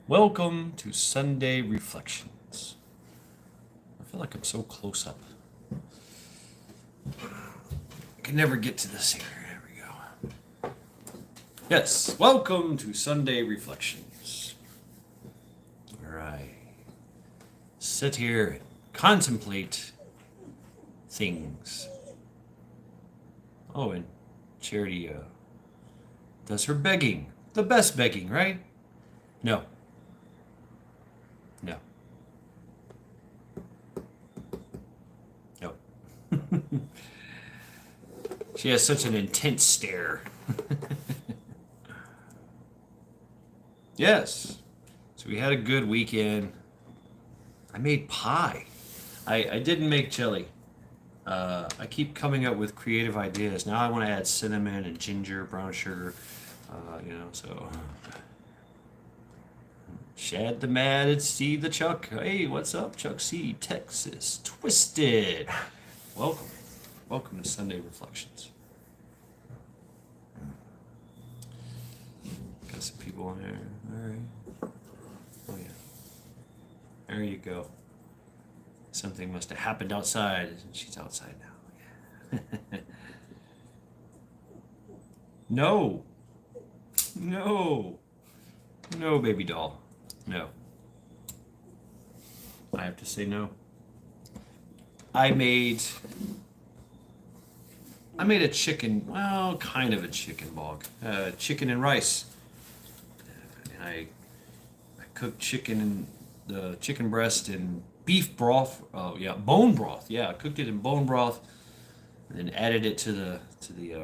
Welcome to Sunday Reflections. I feel like I'm so close up. I can never get to this here. There we go. Yes, welcome to Sunday Reflections. All right. Sit here and contemplate things. Oh, and Charity does her begging. The best begging, right? No. No. No. She has such an intense stare. Yes. So we had a good weekend. I made pie. I didn't make chili. I keep coming up with creative ideas. Now I want to add cinnamon and ginger, brown sugar. So Shad the Mad and Steve the Chuck. Hey, what's up, Chuck C, Texas Twisted. Welcome. Welcome to Sunday Reflections. Got some people on there. All right. Oh, yeah. There you go. Something must have happened outside. She's outside now. No. No. No, baby doll. No. I have to say no. I made a chicken, well, kind of a chicken bog. Chicken and rice. And I cooked the chicken breast in beef broth. Oh yeah, bone broth. Yeah, I cooked it in bone broth, and then added it to the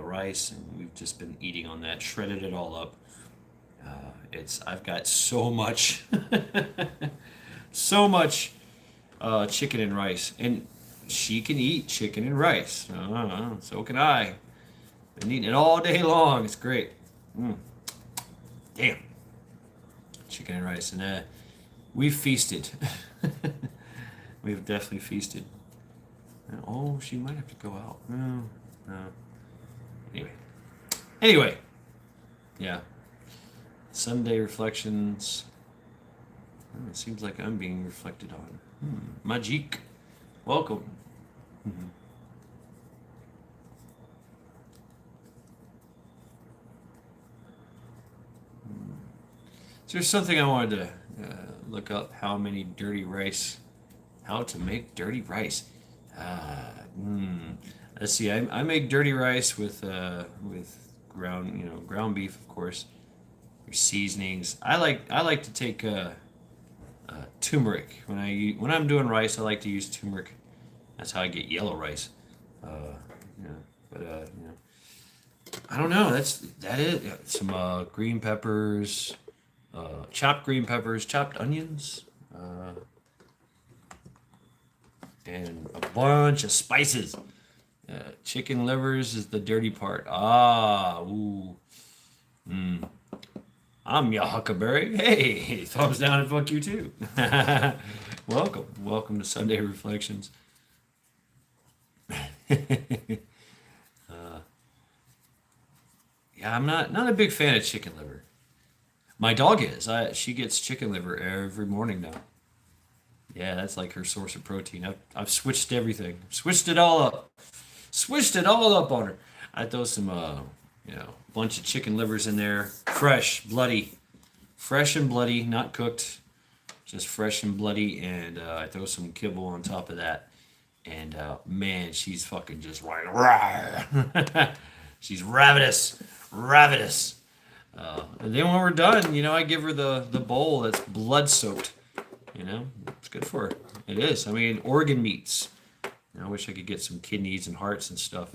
rice, and we've just been eating on that. Shredded it all up. I've got so much, so much chicken and rice, and she can eat chicken and rice. So can I. Been eating it all day long. It's great. Damn. Chicken and rice, and we've feasted. We've definitely feasted. Oh, she might have to go out. No. Anyway. Yeah. Sunday reflections. It seems like I'm being reflected on. Majik. Welcome. So there's something I wanted to look up. How to make dirty rice. Let's see. I make dirty rice with ground beef, of course. Your seasonings. I like to take turmeric when I'm doing rice. I like to use turmeric. That's how I get yellow rice. I don't know. That is some green peppers, chopped green peppers, chopped onions, and a bunch of spices. Chicken livers is the dirty part. Ooh. I'm your Huckleberry. Hey, thumbs down and fuck you too. Welcome to Sunday Reflections. Yeah, I'm not a big fan of chicken liver. My dog is. She gets chicken liver every morning now. Yeah, that's like her source of protein. I've switched everything. Switched it all up. Switched it all up on her. I throw some bunch of chicken livers in there, fresh and bloody, not cooked, just fresh and bloody, and I throw some kibble on top of that, and man, she's fucking just like, she's ravenous. And then when we're done, I give her the bowl that's blood soaked. It's good for her. It is. I mean, organ meats. I wish I could get some kidneys and hearts and stuff.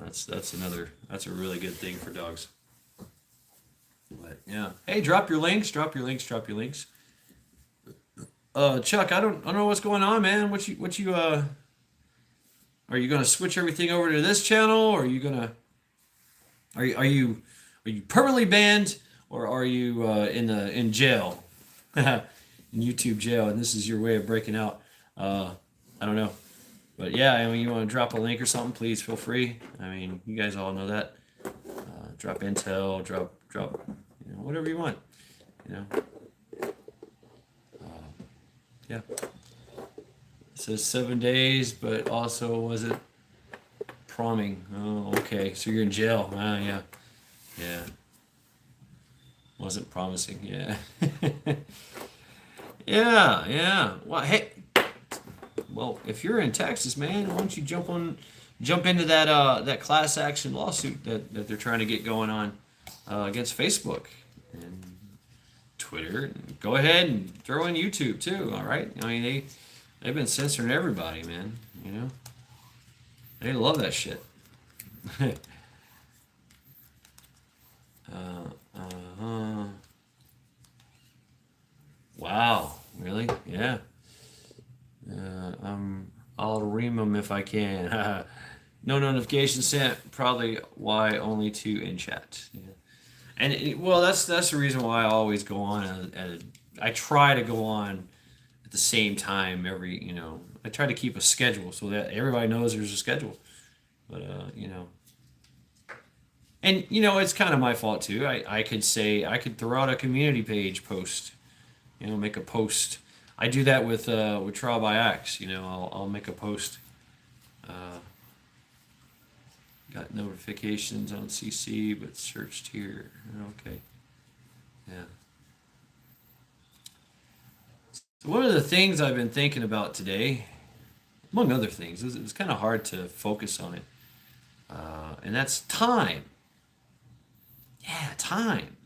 That's a really good thing for dogs. But yeah. Hey, drop your links. Chuck, I don't know what's going on, man. Are you gonna switch everything over to this channel, or are you gonna are you permanently banned, or are you in jail, in YouTube jail, and this is your way of breaking out? I don't know. But yeah, I mean, you want to drop a link or something, please feel free. I mean, you guys all know that. Drop intel, drop whatever you want. You know, yeah. It says 7 days, but also was it proming? Oh, okay. So you're in jail. Ah, yeah, yeah. Wasn't promising. Yeah, yeah, yeah. Well, hey, well, if you're in Texas, man, why don't you jump into that class action lawsuit that they're trying to get going on against Facebook and Twitter. And go ahead and throw in YouTube too. All right. I mean they've been censoring everybody, man. You know they love that shit. uh, wow. Really? Yeah. I'll ream them if I can. No notification sent. Probably why only two in chat. Yeah. And well, that's the reason why I always go on. I try to go on at the same time every. I try to keep a schedule so that everybody knows there's a schedule. But and it's kind of my fault too. I could throw out a community page post. Make a post. I do that with Trial by Axe. I'll make a post. Uh, Got notifications on CC, but searched here. Okay. Yeah. So one of the things I've been thinking about today, among other things, it's kind of hard to focus on it, and that's time. Yeah, time.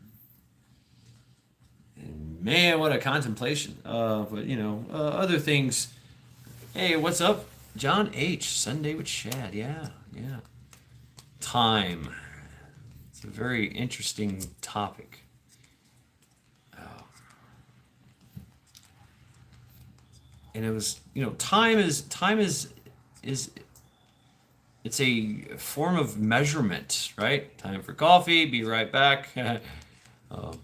And man, what a contemplation. But other things. Hey, what's up, John H. Sunday with Shad. Yeah, yeah. Time. It's a very interesting topic. Oh. And it was, time is it's a form of measurement, right? Time for coffee. Be right back. um,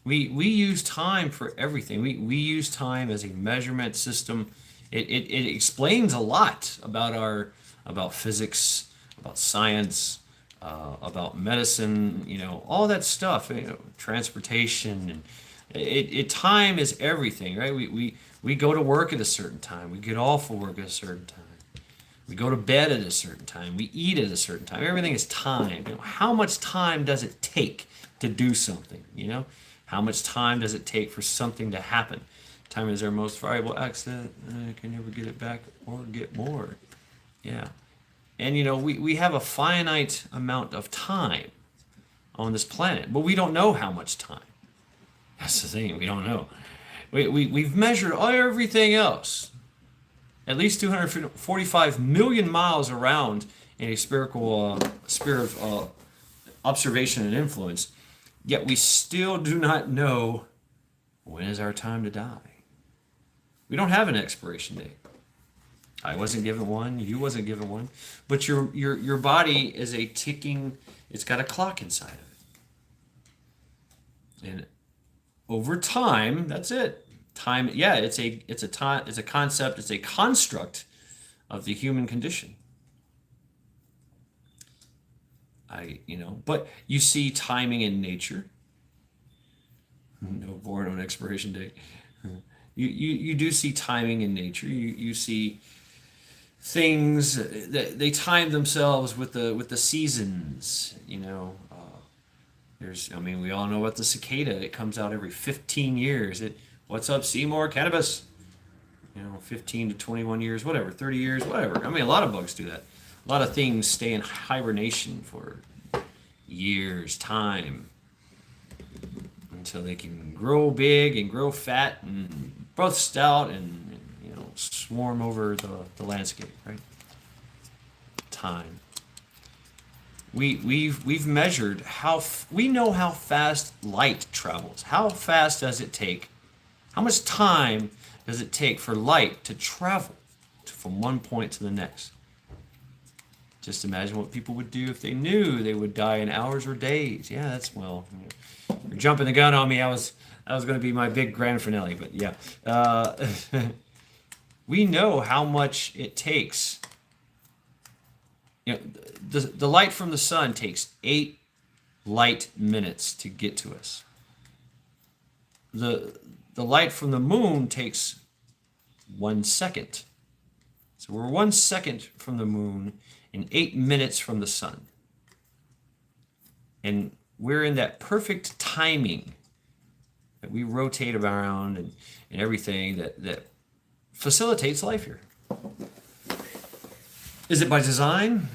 we use time for everything. We use time as a measurement system. It explains a lot about physics, about science, about medicine, all that stuff, transportation, and time is everything, right? We go to work at a certain time. We get off of work at a certain time. We go to bed at a certain time. We eat at a certain time. Everything is time. How much time does it take to do something? How much time does it take for something to happen? Time is our most valuable asset. I can never get it back or get more. Yeah. And we have a finite amount of time on this planet, but we don't know how much time. That's the thing, we don't know. We've measured everything else, at least 245 million miles around in a spherical sphere of observation and influence, yet we still do not know when is our time to die. We don't have an expiration date. I wasn't given one. You wasn't given one. But your body is a ticking. It's got a clock inside of it. And over time, that's it. Time. Yeah, it's a time. It's a concept. It's a construct of the human condition. But you see timing in nature. No born on expiration date. You do see timing in nature. You see things that they time themselves with the seasons. We all know about the cicada. It comes out every 15 years. What's up, Seymour? Cannabis. 15 to 21 years, whatever, 30 years, whatever. A lot of bugs do that. A lot of things stay in hibernation for years, time, until they can grow big and grow fat and bust out and swarm over the landscape, right? Time. We've measured we know how fast light travels. How fast does it take? How much time does it take for light to travel from one point to the next? Just imagine what people would do if they knew they would die in hours or days. Yeah, you're jumping the gun on me. That was going to be my big grand finale, but yeah. We know how much it takes. The light from the sun takes 8 light minutes to get to us. The light from the moon takes 1 second. So we're 1 second from the moon and 8 minutes from the sun. And we're in that perfect timing that we rotate around and everything that facilitates life here. Is it by design?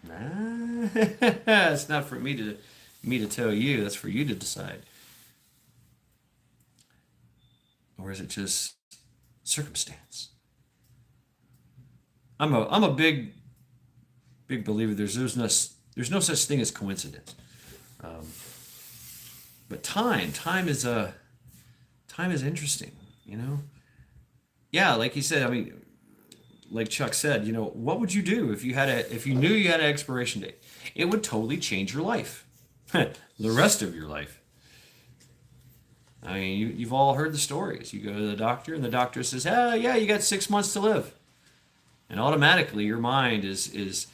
Nah. It's not for me to tell you. That's for you to decide. Or is it just circumstance? I'm a big believer. There's no such thing as coincidence. Um, but time is interesting. You know. Yeah, like you said. I mean, like Chuck said. You know, what would you do if you knew you had an expiration date? It would totally change your life, the rest of your life. I mean, you've all heard the stories. You go to the doctor, and the doctor says, "Ah, yeah, you got 6 months to live," and automatically your mind is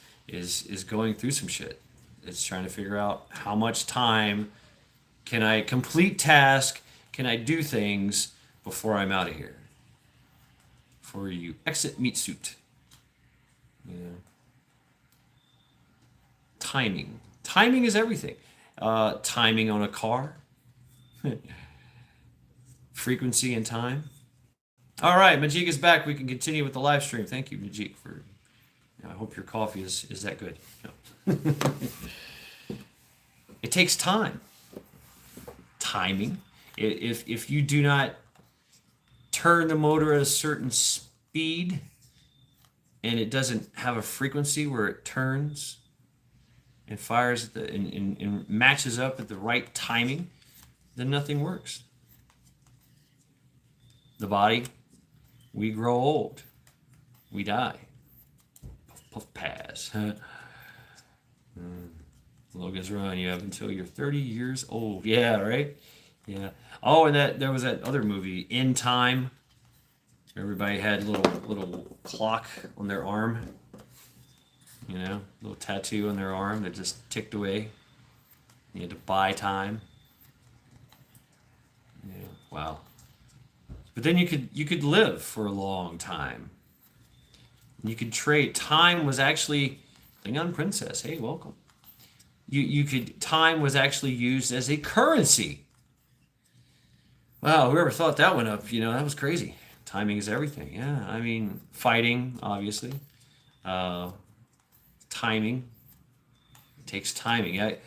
going through some shit. It's trying to figure out how much time can I complete task, can I do things before I'm out of here, before you exit meat suit. You know, timing is everything. Timing on a car, frequency and time. All right, Majik is back. We can continue with the live stream. Thank you, Majik, for. I hope your coffee is that good. No. It takes time. Timing. If you do not turn the motor at a certain speed and it doesn't have a frequency where it turns and fires and matches up at the right timing, then nothing works. The body, we grow old. We die. Puff, puff, pass. Logan's Run, you have until you're 30 years old. Yeah, right? Yeah. Oh, and there was that other movie, In Time. Everybody had a little clock on their arm. You know, little tattoo on their arm that just ticked away. You had to buy time. Yeah, wow. But then you could live for a long time. You could trade. Time was actually Klingon Princess. Hey, welcome. Time was actually used as a currency. Wow, whoever thought that one up, that was crazy. Timing is everything. Yeah, I mean, fighting, obviously. Timing. It takes timing.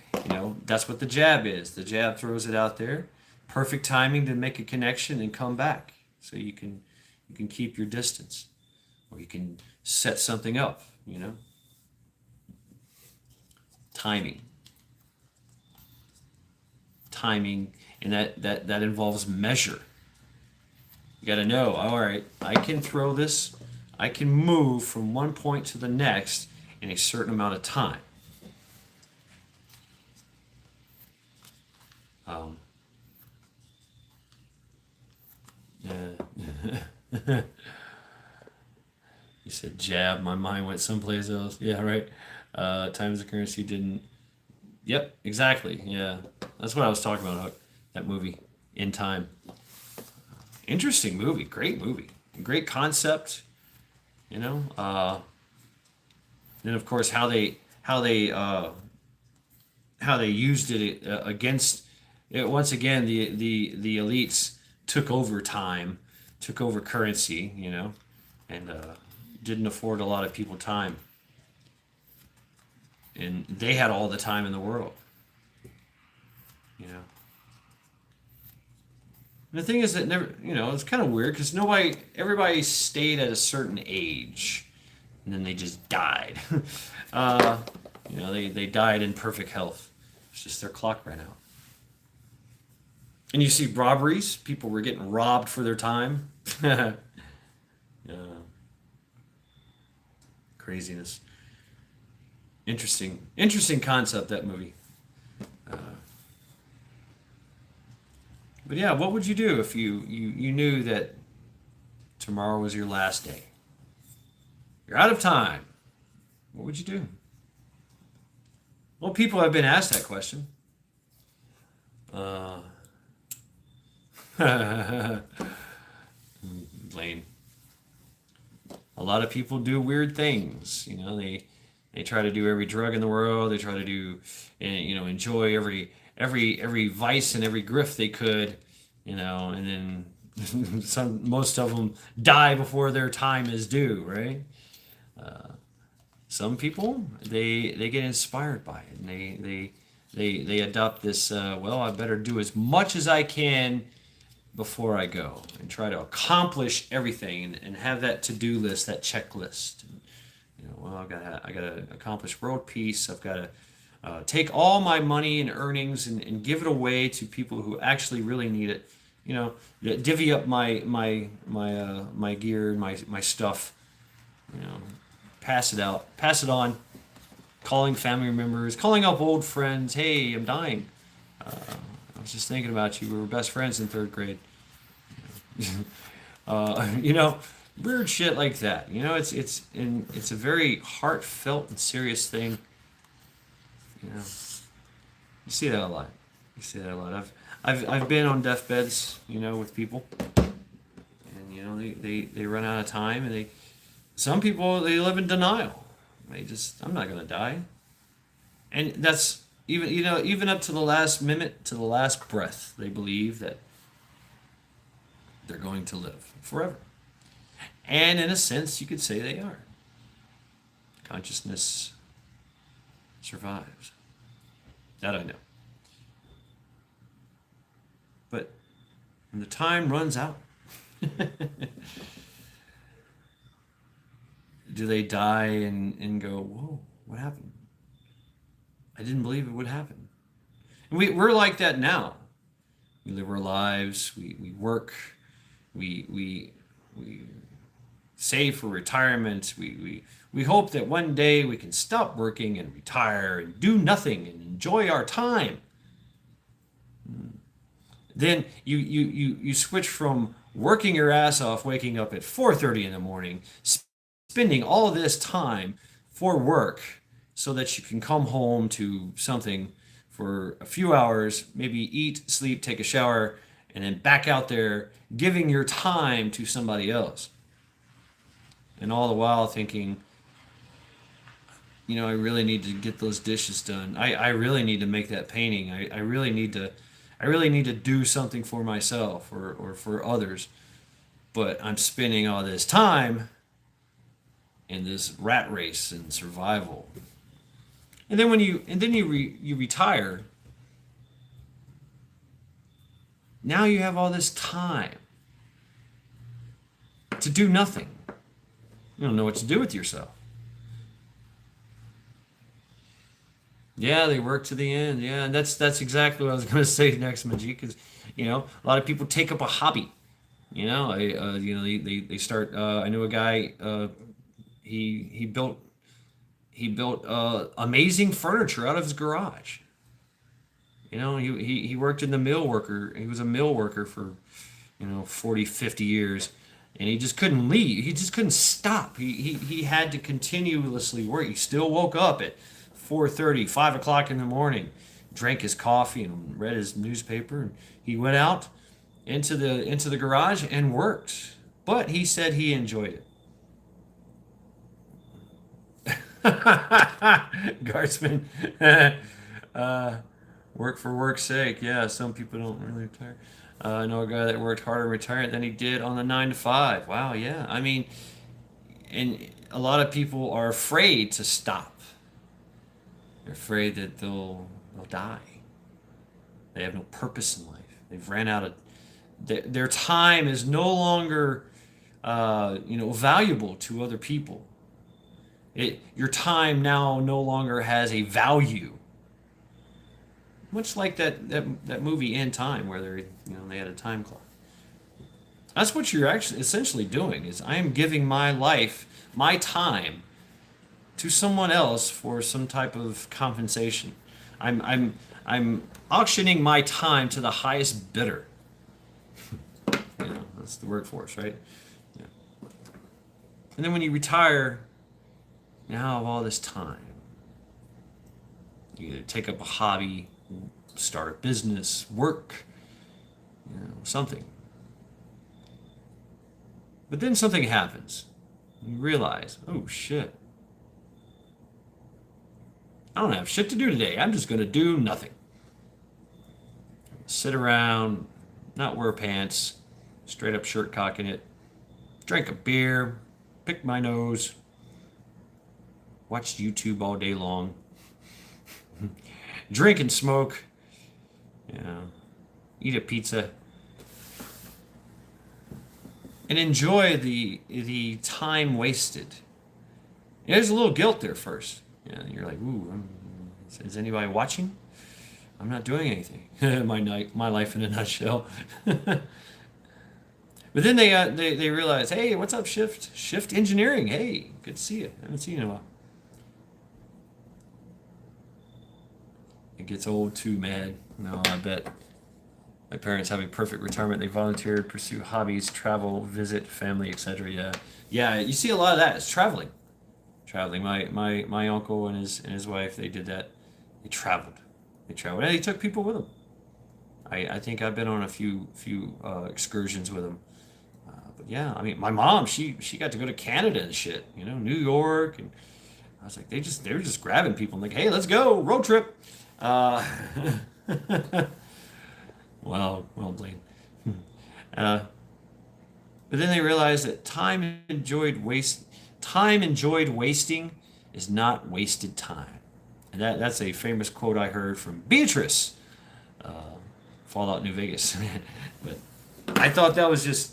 That's what the jab is. The jab throws it out there. Perfect timing to make a connection and come back. So you can keep your distance. Or you can set something up, Timing. Timing, and that involves measure. You got to know, all right, I can throw this, I can move from one point to the next in a certain amount of time. You said jab, my mind went someplace else. Yeah, right. Time as a currency didn't. Yep, exactly. Yeah, that's what I was talking about. That movie, In Time. Interesting movie. Great movie. Great concept. Then of course how they used it against it. Once again, the elites took over time, took over currency. And didn't afford a lot of people time. And they had all the time in the world. And the thing is that never, it's kind of weird because everybody stayed at a certain age, and then they just died. They died in perfect health. It's just their clock ran out. And you see robberies. People were getting robbed for their time. Craziness. Interesting concept, that movie. But yeah, what would you do if you knew that tomorrow was your last day? You're out of time. What would you do? Well, people have been asked that question. Uh, Lane. A lot of people do weird things. They try to do every drug in the world. They try to do, enjoy every vice and every grift they could, and then most of them die before their time is due, right? Some people they get inspired by it, and they adopt this. Well, I better do as much as I can before I go, and try to accomplish everything, and have that to-do list, that checklist. And, well, I gotta accomplish world peace. I've got to take all my money and earnings, and give it away to people who actually really need it. Divvy up my gear and my stuff. You know, pass it on. Calling family members, calling up old friends. Hey, I'm dying. I was just thinking about you. We were best friends in third grade. uh, you know, Weird shit like that. It's a very heartfelt and serious thing. You know, you see that a lot. You see that a lot. I've been on deathbeds, with people, and they run out of time, and some people they live in denial. I'm not gonna die, and that's even up to the last minute, to the last breath, they believe that they're going to live forever. And in a sense, you could say they are. Consciousness survives. That I know. But when the time runs out, do they die and go, whoa, what happened? I didn't believe it would happen. And we're like that now. We live our lives, we work, we save for retirement. We hope that one day we can stop working and retire and do nothing and enjoy our time. Then you switch from working your ass off, waking up at 4:30 in the morning, spending all this time for work so that you can come home to something for a few hours, maybe eat, sleep, take a shower, and then back out there giving your time to somebody else. And all the while thinking, I really need to get those dishes done. I really need to make that painting. I really need to do something for myself or for others. But I'm spending all this time in this rat race and survival. And then you retire, now you have all this time to do nothing. You don't know what to do with yourself. Yeah, they work to the end. Yeah, and that's exactly what I was going to say next, Majid. Because a lot of people take up a hobby. They start. I know a guy. He built amazing furniture out of his garage. He worked in the mill worker. He was a mill worker for 40, 50 years, and he just couldn't leave. He just couldn't stop. He had to continuously work. He still woke up at 4:30, 5 o'clock in the morning, drank his coffee and read his newspaper, and he went out into the garage and worked. But he said he enjoyed it. Guardsman, work for work's sake. Yeah, some people don't really retire. I know a guy that worked harder in retirement than he did on the 9 to 5. Wow, yeah. I mean, and a lot of people are afraid to stop. They're afraid that they'll die. They have no purpose in life. They've ran out of their time is no longer valuable to other people. Your time now no longer has a value. Much like that movie In Time, where they had a time clock. That's what you're actually essentially doing. Is I am giving my life, my time, to someone else for some type of compensation. I'm auctioning my time to the highest bidder. That's the workforce, right? Yeah. And then when you retire, now have all this time. You either take up a hobby, start a business, work, something. But then something happens. You realize, oh shit, I don't have shit to do today. I'm just going to do nothing. Sit around, not wear pants, straight up shirt cocking it, drink a beer, pick my nose, watch YouTube all day long, drink and smoke, eat a pizza, and enjoy the time wasted. There's a little guilt there first. You're like, ooh, is anybody watching? I'm not doing anything. My life in a nutshell. But then they realize, hey, what's up, Shift Engineering? Hey, good to see you. I haven't seen you in a while. It gets old too, man. No, I bet. My parents have a perfect retirement. They volunteered, pursue hobbies, travel, visit family, etc. Yeah. You see a lot of that. It's traveling. My uncle and his wife, they did that. They traveled. And they took people with them. I think I've been on a few excursions with them. But yeah, I mean, my mom, she got to go to Canada and shit. New York, and I was like, they were just grabbing people and like, hey, let's go road trip. Uh, well, Blaine. But then they realized that time enjoyed wasting is not wasted time. And that's a famous quote I heard from Beatrice, Fallout New Vegas. But I thought that was just,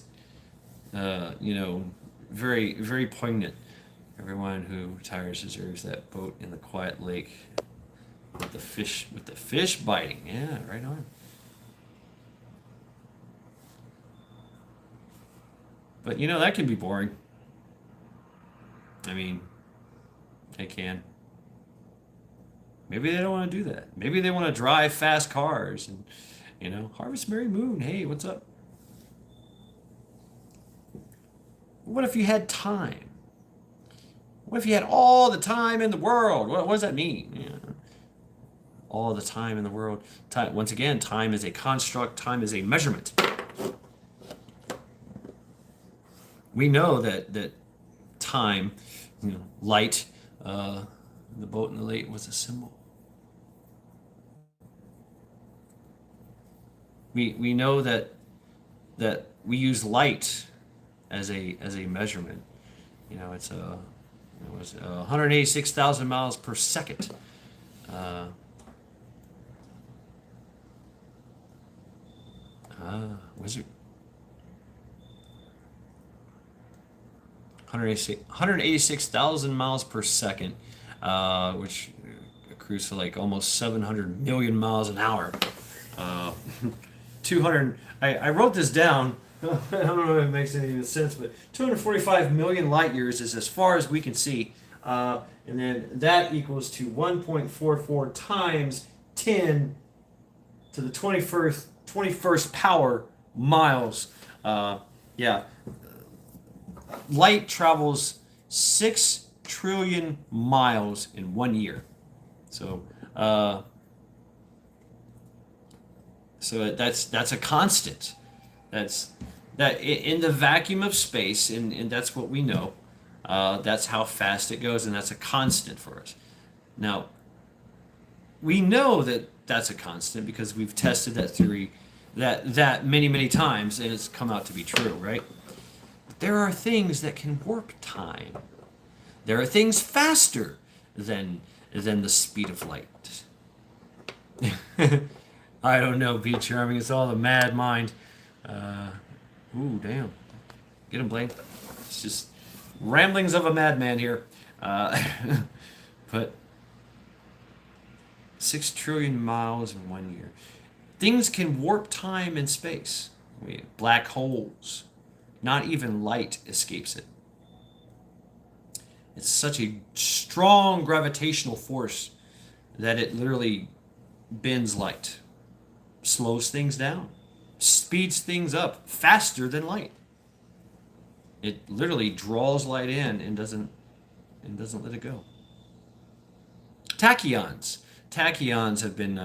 very, very poignant. Everyone who retires deserves that boat in the quiet lake with the fish biting. Yeah, right on. But that can be boring. I mean, they can. Maybe they don't want to do that. Maybe they want to drive fast cars and, Harvest Merry Moon. Hey, what's up? What if you had time? What if you had all the time in the world? What does that mean? All the time in the world. Time, once again, time is a construct. Time is a measurement. We know that time, light, the boat in the lake was a symbol. We know that we use light as a measurement. It's it was 186,000 miles per second. Wizard. 186,000 miles per second, which accrues to like almost 700 million miles an hour. 200. I wrote this down. I don't know if it makes any sense, but 245 million light years is as far as we can see, and then that equals to 1.44 times 10 to the 21st power miles. Yeah. Light travels 6 trillion miles in 1 year. So that's a constant. That's that in the vacuum of space, and that's what we know. That's how fast it goes, and that's a constant for us. Now, we know that that's a constant because we've tested that theory that many times, and it's come out to be true, right? There are things that can warp time. There are things faster than the speed of light. I don't know, Be Charming. It's all the mad mind. Ooh, damn. Get him, Blaine. It's just ramblings of a madman here. But 6 trillion miles in 1 year. Things can warp time and space. Black holes. Not even light escapes it. It's such a strong gravitational force that it literally bends light, slows things down, speeds things up faster than light. It literally draws light in and doesn't let it go. Tachyons have been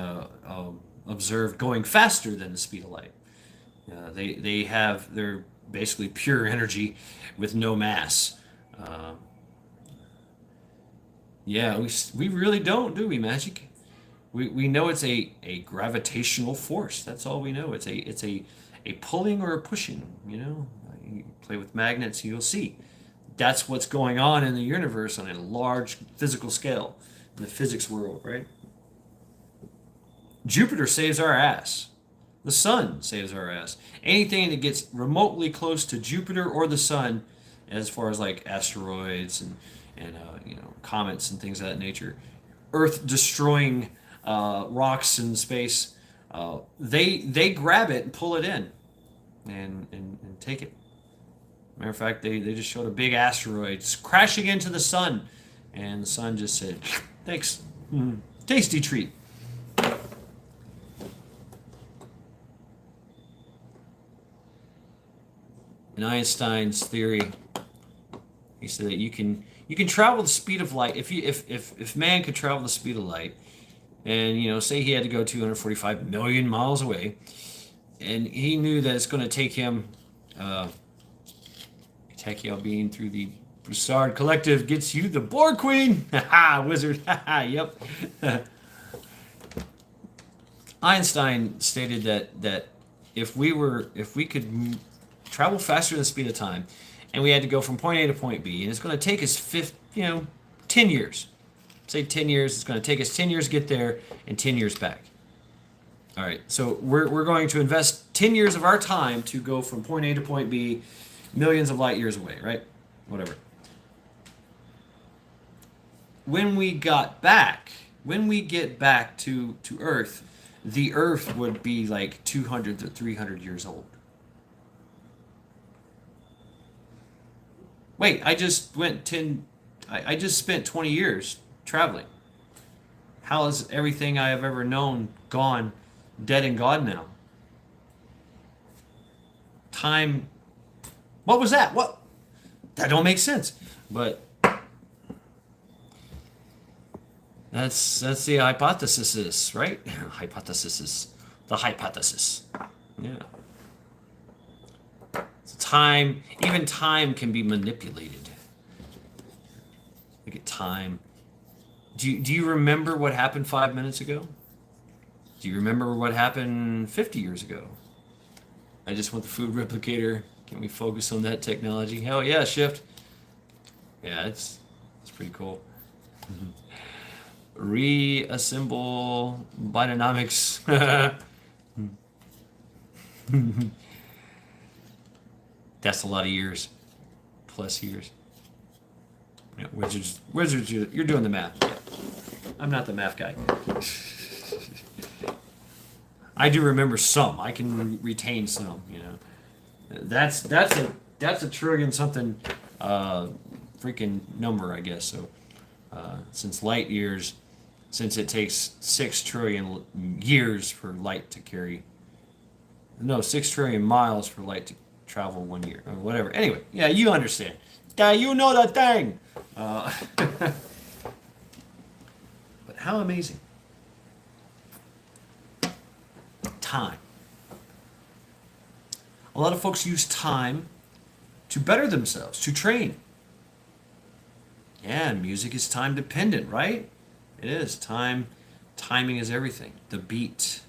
observed going faster than the speed of light. They're basically pure energy with no mass. Uh, yeah, we really don't, do we, Magic? We know it's a gravitational force. That's all we know. It's a pulling or a pushing. You play with magnets, you'll see. That's what's going on in the universe on a large physical scale in the physics world, right? Jupiter saves our ass. The sun saves our ass. Anything that gets remotely close to Jupiter or the sun, as far as like asteroids and comets and things of that nature, Earth destroying rocks in space, they grab it and pull it in, and take it. Matter of fact, they just showed a big asteroid crashing into the sun, and the sun just said, "Thanks, tasty treat." In Einstein's theory, he said that you can travel the speed of light. If man could travel the speed of light, and say he had to go 245 million miles away, and he knew that it's going to take him, Tekio being through the Broussard Collective gets you the Borg Queen, haha, wizard, haha, yep. Einstein stated that if we could travel faster than the speed of time, and we had to go from point A to point B, and it's going to take us 10 years. Say 10 years. It's going to take us 10 years to get there and 10 years back. All right, so we're going to invest 10 years of our time to go from point A to point B, millions of light years away, right? Whatever. When we get back to Earth, the Earth would be like 200 to 300 years old. Wait, I just spent 20 years traveling. How is everything I have ever known gone, dead and gone now? Time. What was that? What? That don't make sense. But that's the hypothesis, right? Hypothesis. The hypothesis. Yeah. Even time can be manipulated. Look at time. Do you remember what happened 5 minutes ago? Do you remember what happened 50 years ago? I just want the food replicator. Can we focus on that technology? Hell yeah, Shift. Yeah, it's pretty cool. Reassemble Bidenomics. That's a lot of years. Plus years. Yeah, wizards, you're doing the math. Yeah. I'm not the math guy. I do remember some. I can retain some. That's a trillion something, freaking number, I guess. So, since light years, since it takes 6 trillion years for light to carry. No, 6 trillion miles for light to travel 1 year or whatever. Anyway, yeah, you understand. Yeah, you know that thing. But how amazing. Time. A lot of folks use time to better themselves, to train. Yeah, music is time dependent, right? It is. Timing is everything. The beat.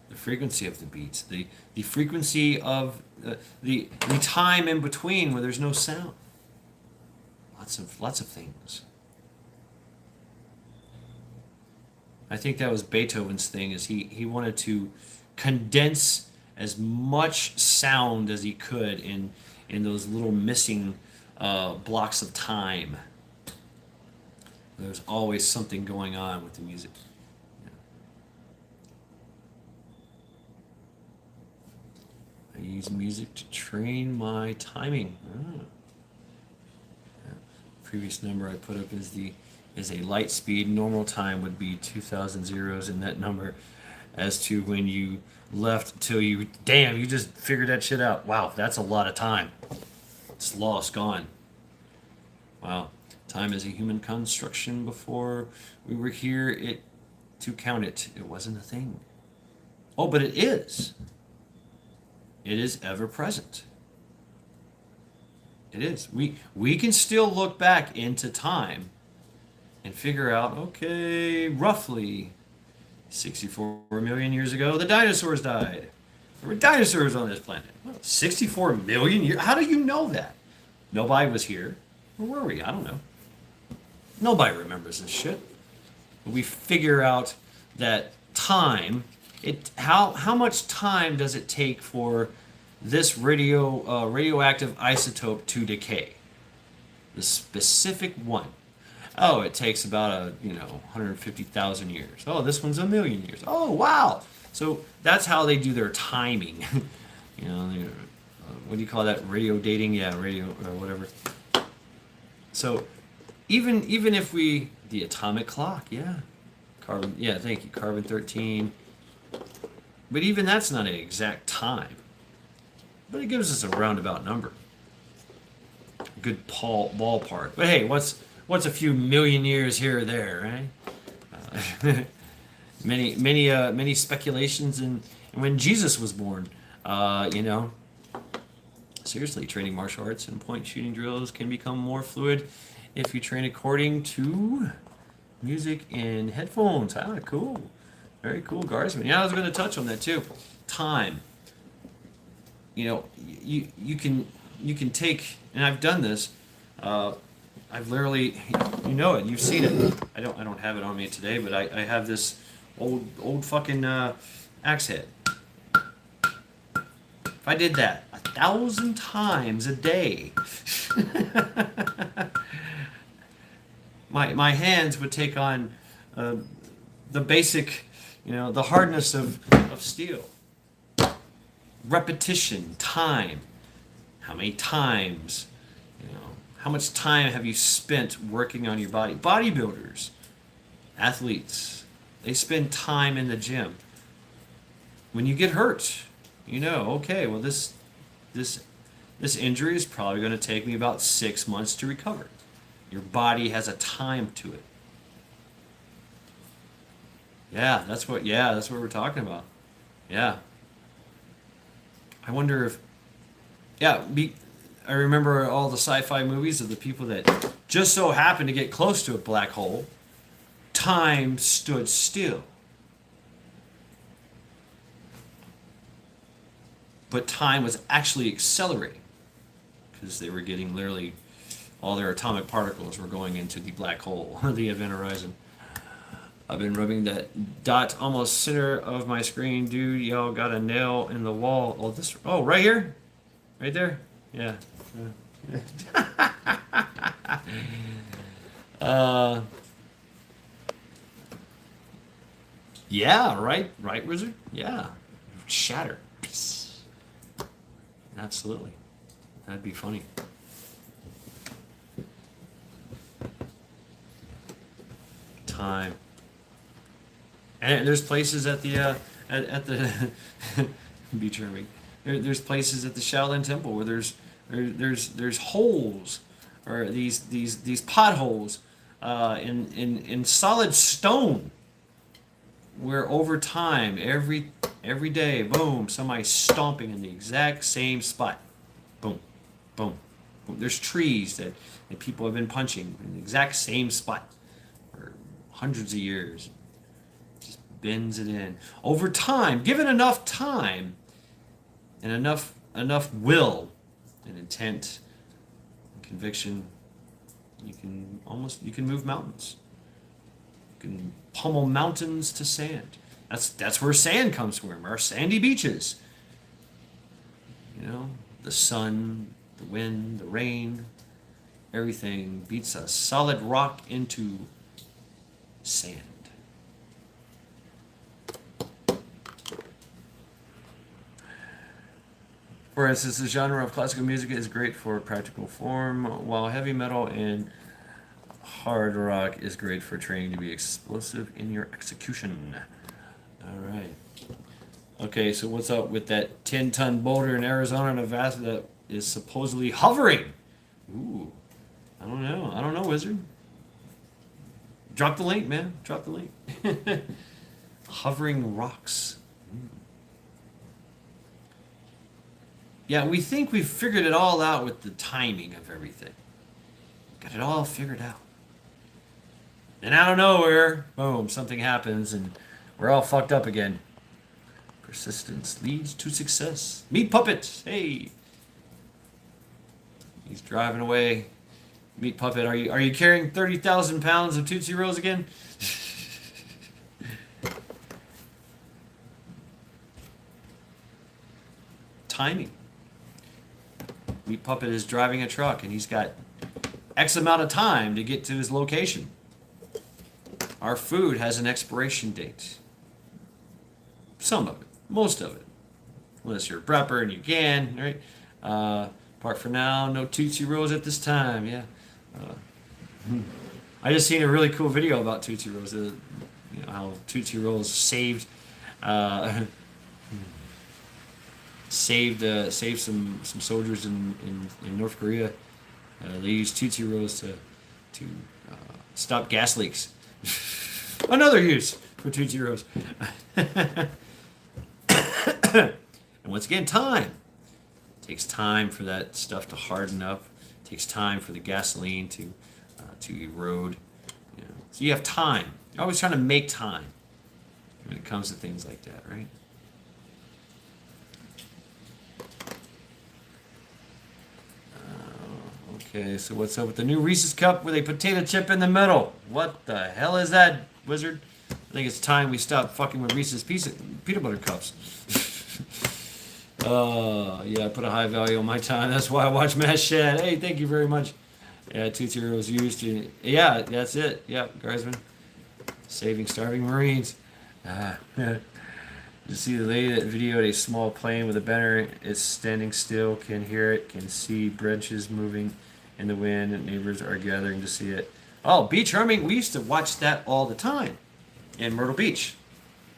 The frequency of the beats. The frequency of the time in between where there's no sound. Lots of things. I think that was Beethoven's thing, is he wanted to condense as much sound as he could in those little missing blocks of time. There's always something going on with the music. I use music to train my timing. Previous number I put up is a light speed. Normal time would be 2,000 zeros in that number, as to when you left till you just figured that shit out. Wow, that's a lot of time. It's lost, gone. Wow, time is a human construction. Before we were here, to count it wasn't a thing. Oh, but it is. It is ever present. It is. We can still look back into time and figure out, okay, roughly 64 million years ago, the dinosaurs died. There were dinosaurs on this planet. Well, 64 million years? How do you know that? Nobody was here. Where were we? I don't know. Nobody remembers this shit. We figure out that time, how much time does it take for this radioactive isotope to decay? The specific one. Oh, it takes about 150,000 years. Oh, this one's a million years. Oh, wow. So that's how they do their timing. What do you call that? Radio dating? Yeah, radio or whatever. So even if the atomic clock, yeah. Carbon, yeah, thank you. Carbon 13. But even that's not an exact time. But it gives us a roundabout number. Good ballpark. But hey, what's a few million years here or there, right? Many speculations and when Jesus was born, seriously, training martial arts and point shooting drills can become more fluid if you train according to music and headphones. Ah, cool. Very cool, Guardsman. Yeah, I was going to touch on that too. Time. You can take, and I've done this. I've literally, it. You've seen it. I don't have it on me today, but I have this old fucking axe head. If I did that 1,000 times a day, my hands would take on the basic, the hardness of steel. Repetition, time. How many times, how much time have you spent working on your body? Bodybuilders, athletes, they spend time in the gym. When you get hurt, okay, well this injury is probably going to take me about 6 months to recover. Your body has a time to it. Yeah, that's what we're talking about. Yeah. I wonder if, I remember all the sci-fi movies of the people that just so happened to get close to a black hole. Time stood still. But time was actually accelerating because they were getting literally all their atomic particles were going into the black hole, the event horizon. I've been rubbing that dot almost center of my screen. Dude, y'all got a nail in the wall. Oh, right here? Right there? Yeah. Yeah, right, Wizard? Yeah. Shatter. Absolutely. That'd be funny. Time. And there's places at the at the be charming. There's places at the Shaolin Temple where there's holes or these potholes in solid stone where over time every day, boom, somebody's stomping in the exact same spot. Boom, boom, boom. There's trees that people have been punching in the exact same spot for hundreds of years. Just bends it in. Over time, given enough time and enough will and intent and conviction, you can move mountains. You can pummel mountains to sand. That's where sand comes from, our sandy beaches. The sun, the wind, the rain, everything beats a solid rock into sand. For instance, the genre of classical music is great for practical form, while heavy metal and hard rock is great for training to be explosive in your execution. All right. Okay, so what's up with that 10-ton boulder in Arizona, Nevada that is supposedly hovering? Ooh, I don't know, Wizard. Drop the link, man. Drop the link. Hovering rocks. Yeah, we think we've figured it all out with the timing of everything. Got it all figured out. And out of nowhere, boom, something happens and we're all fucked up again. Persistence leads to success. Meat Puppet, hey. He's driving away. Meat Puppet, are you carrying 30,000 pounds of Tootsie Rolls again? Timing. Meat Puppet is driving a truck and he's got X amount of time to get to his location. Our food has an expiration date. Some of it, most of it. Unless you're a prepper and you can, right? Apart from now, no Tootsie Rolls at this time, yeah. I just seen a really cool video about Tootsie Rolls. How Tootsie Rolls uh, saved some soldiers in North Korea. They used Tootsie Rolls to stop gas leaks. Another use for Tootsie Rolls. And once again, time. It takes time for that stuff to harden up. It takes time for the gasoline to erode. So you have time. You're always trying to make time when it comes to things like that, right? Okay, so what's up with the new Reese's Cup with a potato chip in the middle? What the hell is that, Wizard? I think it's time we stop fucking with Reese's peanut butter cups. Yeah, I put a high value on my time. That's why I watch Matt Shad. Hey, thank you very much. Yeah, Tootsie Rolls used to. Yeah, that's it. Yeah, Guardsman. Saving starving Marines. You see the lady that videoed a small plane with a banner. It's standing still, can hear it, can see branches moving in the wind, and neighbors are gathering to see it. Oh, beach humming. We used to watch that all the time in Myrtle Beach.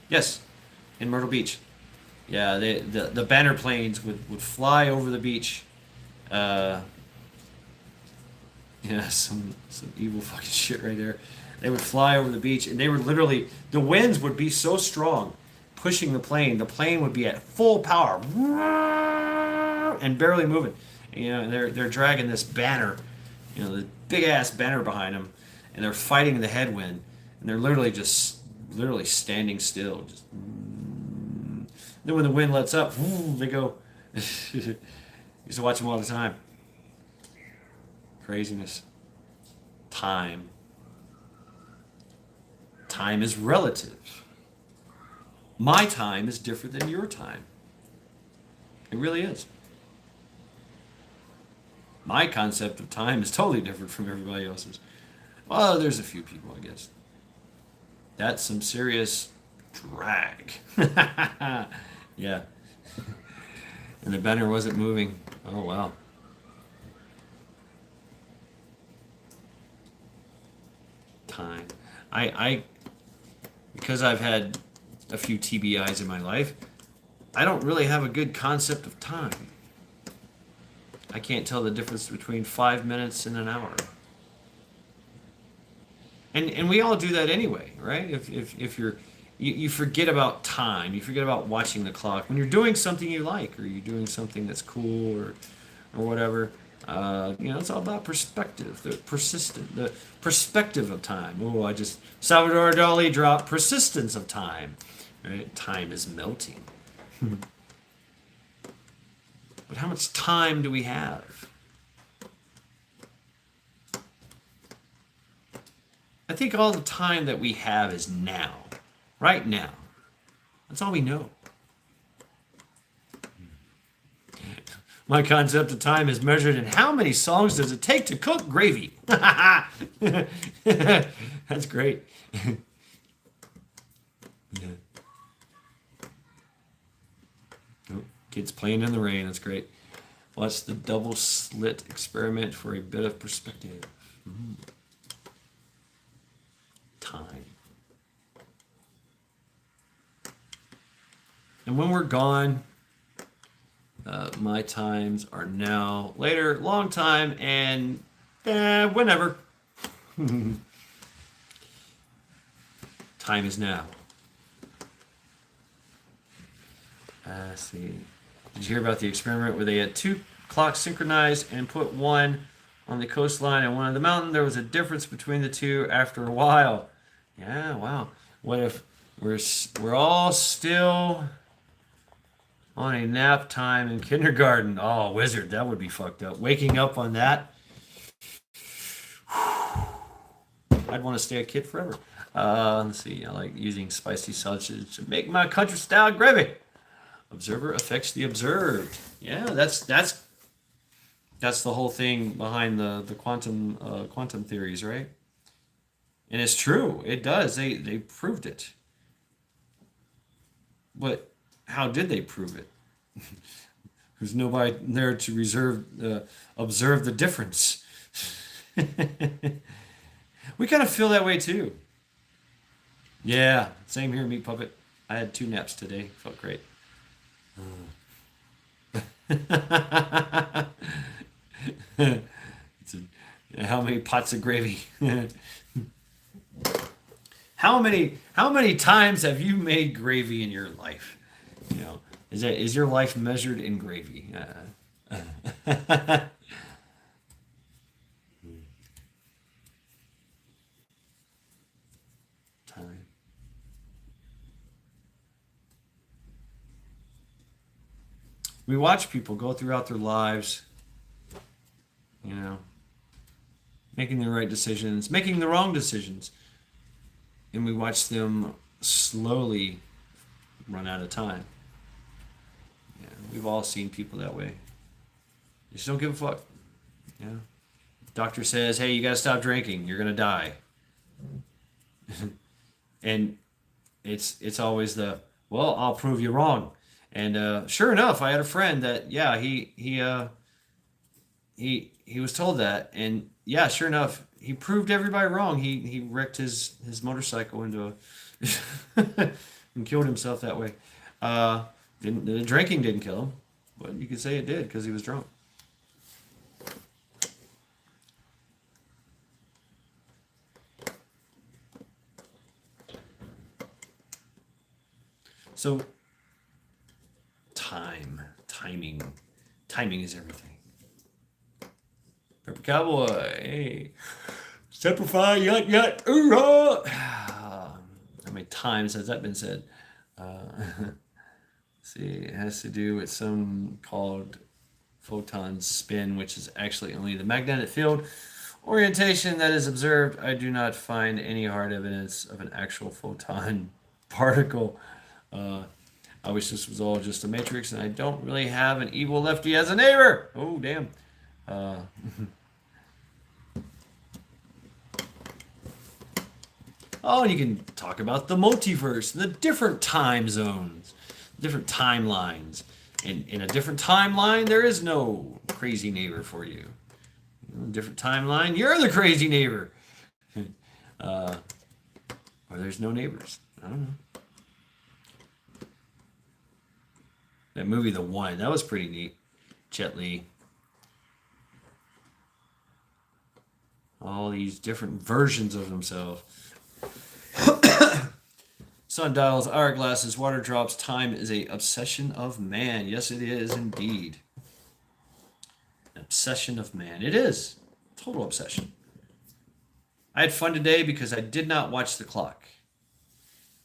Yes, in Myrtle Beach. Yeah, the banner planes would fly over the beach. Yeah, some evil fucking shit right there. They would fly over the beach, and they were literally, the winds would be so strong, pushing the plane. The plane would be at full power and barely moving. And they're dragging this banner, the big ass banner behind them, and they're fighting the headwind, and they're literally standing still. Then when the wind lets up, they go. Used to watch them all the time. Craziness. Time. Time is relative. My time is different than your time. It really is. My concept of time is totally different from everybody else's. Well, there's a few people, I guess. That's some serious drag. Yeah. And the banner wasn't moving. Oh, wow. Time. I because I've had a few TBIs in my life, I don't really have a good concept of time. I can't tell the difference between 5 minutes and an hour. And we all do that anyway, right? If you forget about time, you forget about watching the clock when you're doing something you like, or you're doing something that's cool, or whatever. It's all about perspective, the perspective of time. Oh, Salvador Dali dropped persistence of time. Right? Time is melting. But how much time do we have? I think all the time that we have is now. Right now. That's all we know. My concept of time is measured in how many songs does it take to cook gravy. That's great. Yeah. Oh, kids playing in the rain. That's great. Watch the double slit experiment for a bit of perspective. Time. And when we're gone, my times are now, later, long time, and whenever. Time is now. Let's see. Did you hear about the experiment where they had two clocks synchronized and put one on the coastline and one on the mountain? There was a difference between the two after a while. Yeah, wow. What if we're all still on a nap time in kindergarten? Oh, wizard, that would be fucked up. Waking up on that, I'd want to stay a kid forever. Let's see. I like using spicy sausage to make my country style gravy. Observer affects the observed. Yeah, that's the whole thing behind the quantum theories, right? And it's true. It does. They proved it. But how did they prove it? There's nobody there to observe the difference. We kind of feel that way too. Yeah, same here, Meat Puppet. I had 2 naps today. Felt great. How many pots of gravy? How many times have you made gravy in your life? You know, is your life measured in gravy? Time. We watch people go throughout their lives, you know, making the right decisions, making the wrong decisions, and we watch them slowly run out of time. Yeah, we've all seen people that way. They just don't give a fuck. Yeah. Doctor says, "Hey, you gotta stop drinking. You're gonna die." And it's always well, I'll prove you wrong. And sure enough, I had a friend that he was told that, and yeah, sure enough, he proved everybody wrong. He wrecked his motorcycle into a and killed himself that way. The drinking didn't kill him, but you could say it did because he was drunk. So timing is everything. Pepper Cowboy, hey, Semper yut yut, hoorah! How many times has that been said? See, it has to do with some called photon spin, which is actually only the magnetic field orientation that is observed. I do not find any hard evidence of an actual photon particle. I wish this was all just a matrix, and I don't really have an evil lefty as a neighbor. Oh, damn. Oh, and you can talk about the multiverse, the different time zones, different timelines. In a different timeline, there is no crazy neighbor for you. In a different timeline, you're the crazy neighbor. Or there's no neighbors. I don't know. That movie, The One, that was pretty neat. Jet Li. All these different versions of themselves. Sundials, hourglasses, water drops. Time is a obsession of man. Yes, it is indeed. An obsession of man. It is. Total obsession. I had fun today because I did not watch the clock.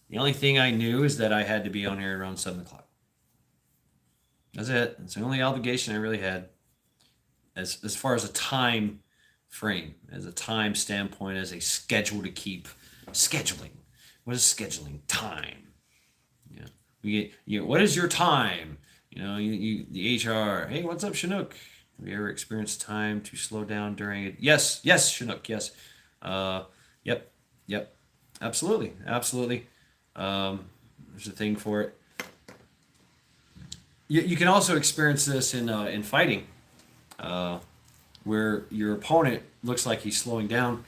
The only thing I knew is that I had to be on here around 7 o'clock. That's it. It's the only obligation I really had as far as a time frame, as a time standpoint, as a schedule to keep. Scheduling. What is scheduling? Time. Yeah. We get, what is your time? The HR. Hey, what's up, Chinook? Have you ever experienced time to slow down during it? Yes, Chinook, yes. Yep. Absolutely. There's a thing for it. You can also experience this in fighting, where your opponent looks like he's slowing down.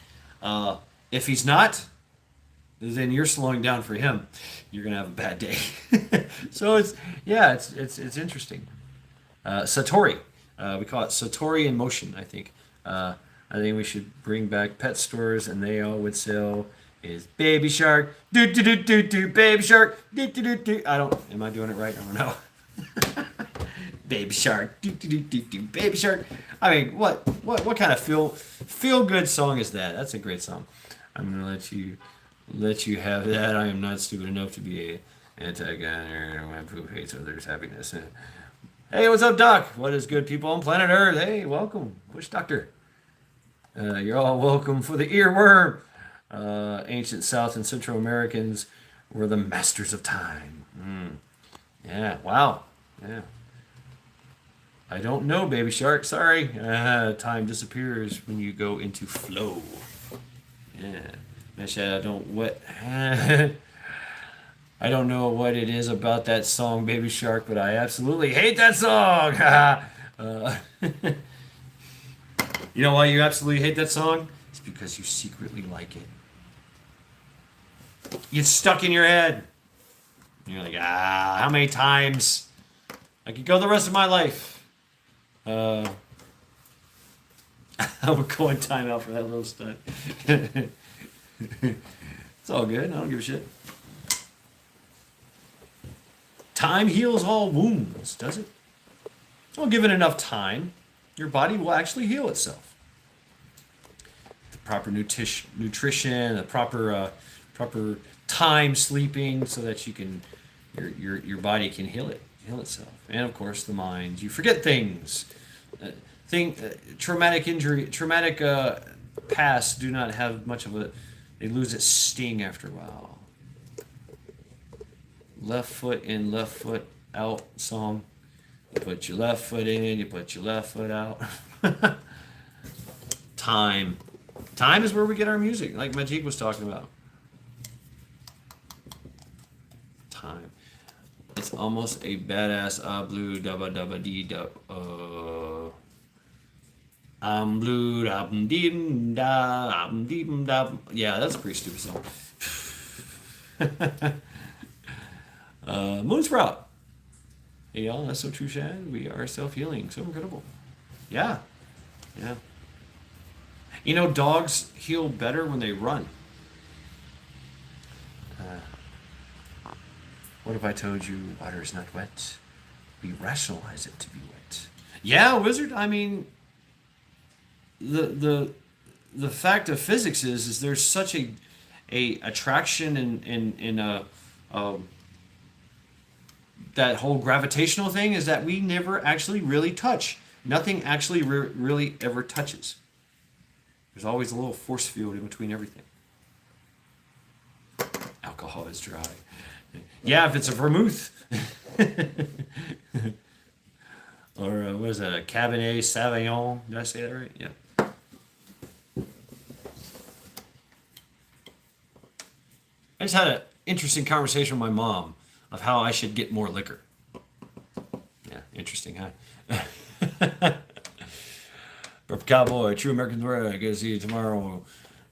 If he's not, then you're slowing down for him. You're gonna have a bad day. So it's interesting. Satori, we call it Satori in motion. I think we should bring back pet stores, and they all would sell is Baby Shark, do do do do do, Baby Shark, do do do do. Am I doing it right? I don't know. Baby Shark, Baby Shark. I mean, what kind of feel good song is that? That's a great song. I'm gonna let you have that. I am not stupid enough to be a anti-gunner who hates others' happiness. Hey, what's up, Doc? What is good, people on planet Earth? Hey, welcome, Bush Doctor. You're all welcome for the earworm. Ancient South and Central Americans were the masters of time. Yeah, wow. Yeah. I don't know, Baby Shark. Sorry. Time disappears when you go into flow. Yeah. Mesha, I don't what I don't know what it is about that song, Baby Shark, but I absolutely hate that song. uh, you know why you absolutely hate that song? It's because you secretly like it. It's stuck in your head. You're like, how many times? I could go the rest of my life. I would go in timeout for that little stunt. It's all good. I don't give a shit. Time heals all wounds, does it? Well, given enough time, your body will actually heal itself. The proper nutrition, the proper time sleeping, so that you can your body can heal itself. And of course, the mind. You forget things. Traumatic injury, traumatic past do not have much of a. They lose its sting after a while. Left foot in, left foot out song. You put your left foot in, you put your left foot out. Time. Time is where we get our music, like Majik was talking about. Time. It's almost a badass blue dubba dubba dee dub. I'm blue dum dim da dim da. Yeah, that's a pretty stupid song. Moonsprout. Hey y'all, that's so true, Shad. We are self-healing. So incredible. Yeah. Yeah. You know, dogs heal better when they run. What if I told you water is not wet? We rationalize it to be wet. Yeah, Wizard. I mean, the fact of physics is there's such a attraction in that whole gravitational thing is that we never actually really touch. Nothing actually really ever touches. There's always a little force field in between everything. Alcohol is dry. Yeah, if it's a vermouth. Or what is that, a Cabernet Sauvignon? Did I say that right? Yeah. I just had an interesting conversation with my mom of how I should get more liquor. Yeah, interesting, huh? Purple Cowboy, True American Thread, I guess see you tomorrow.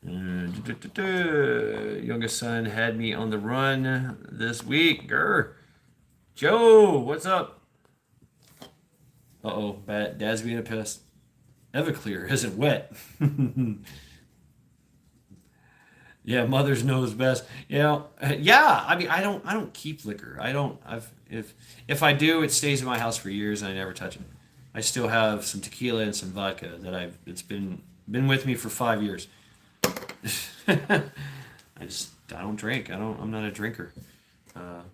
Youngest son had me on the run this week. Grr. Joe, what's up? Uh-oh, Dad's being a pest. Everclear isn't wet. Yeah, mother's knows best. You know, yeah. I mean, I don't keep liquor. If I do, it stays in my house for years and I never touch it. I still have some tequila and some vodka that it's been with me for 5 years. I don't drink. I'm not a drinker.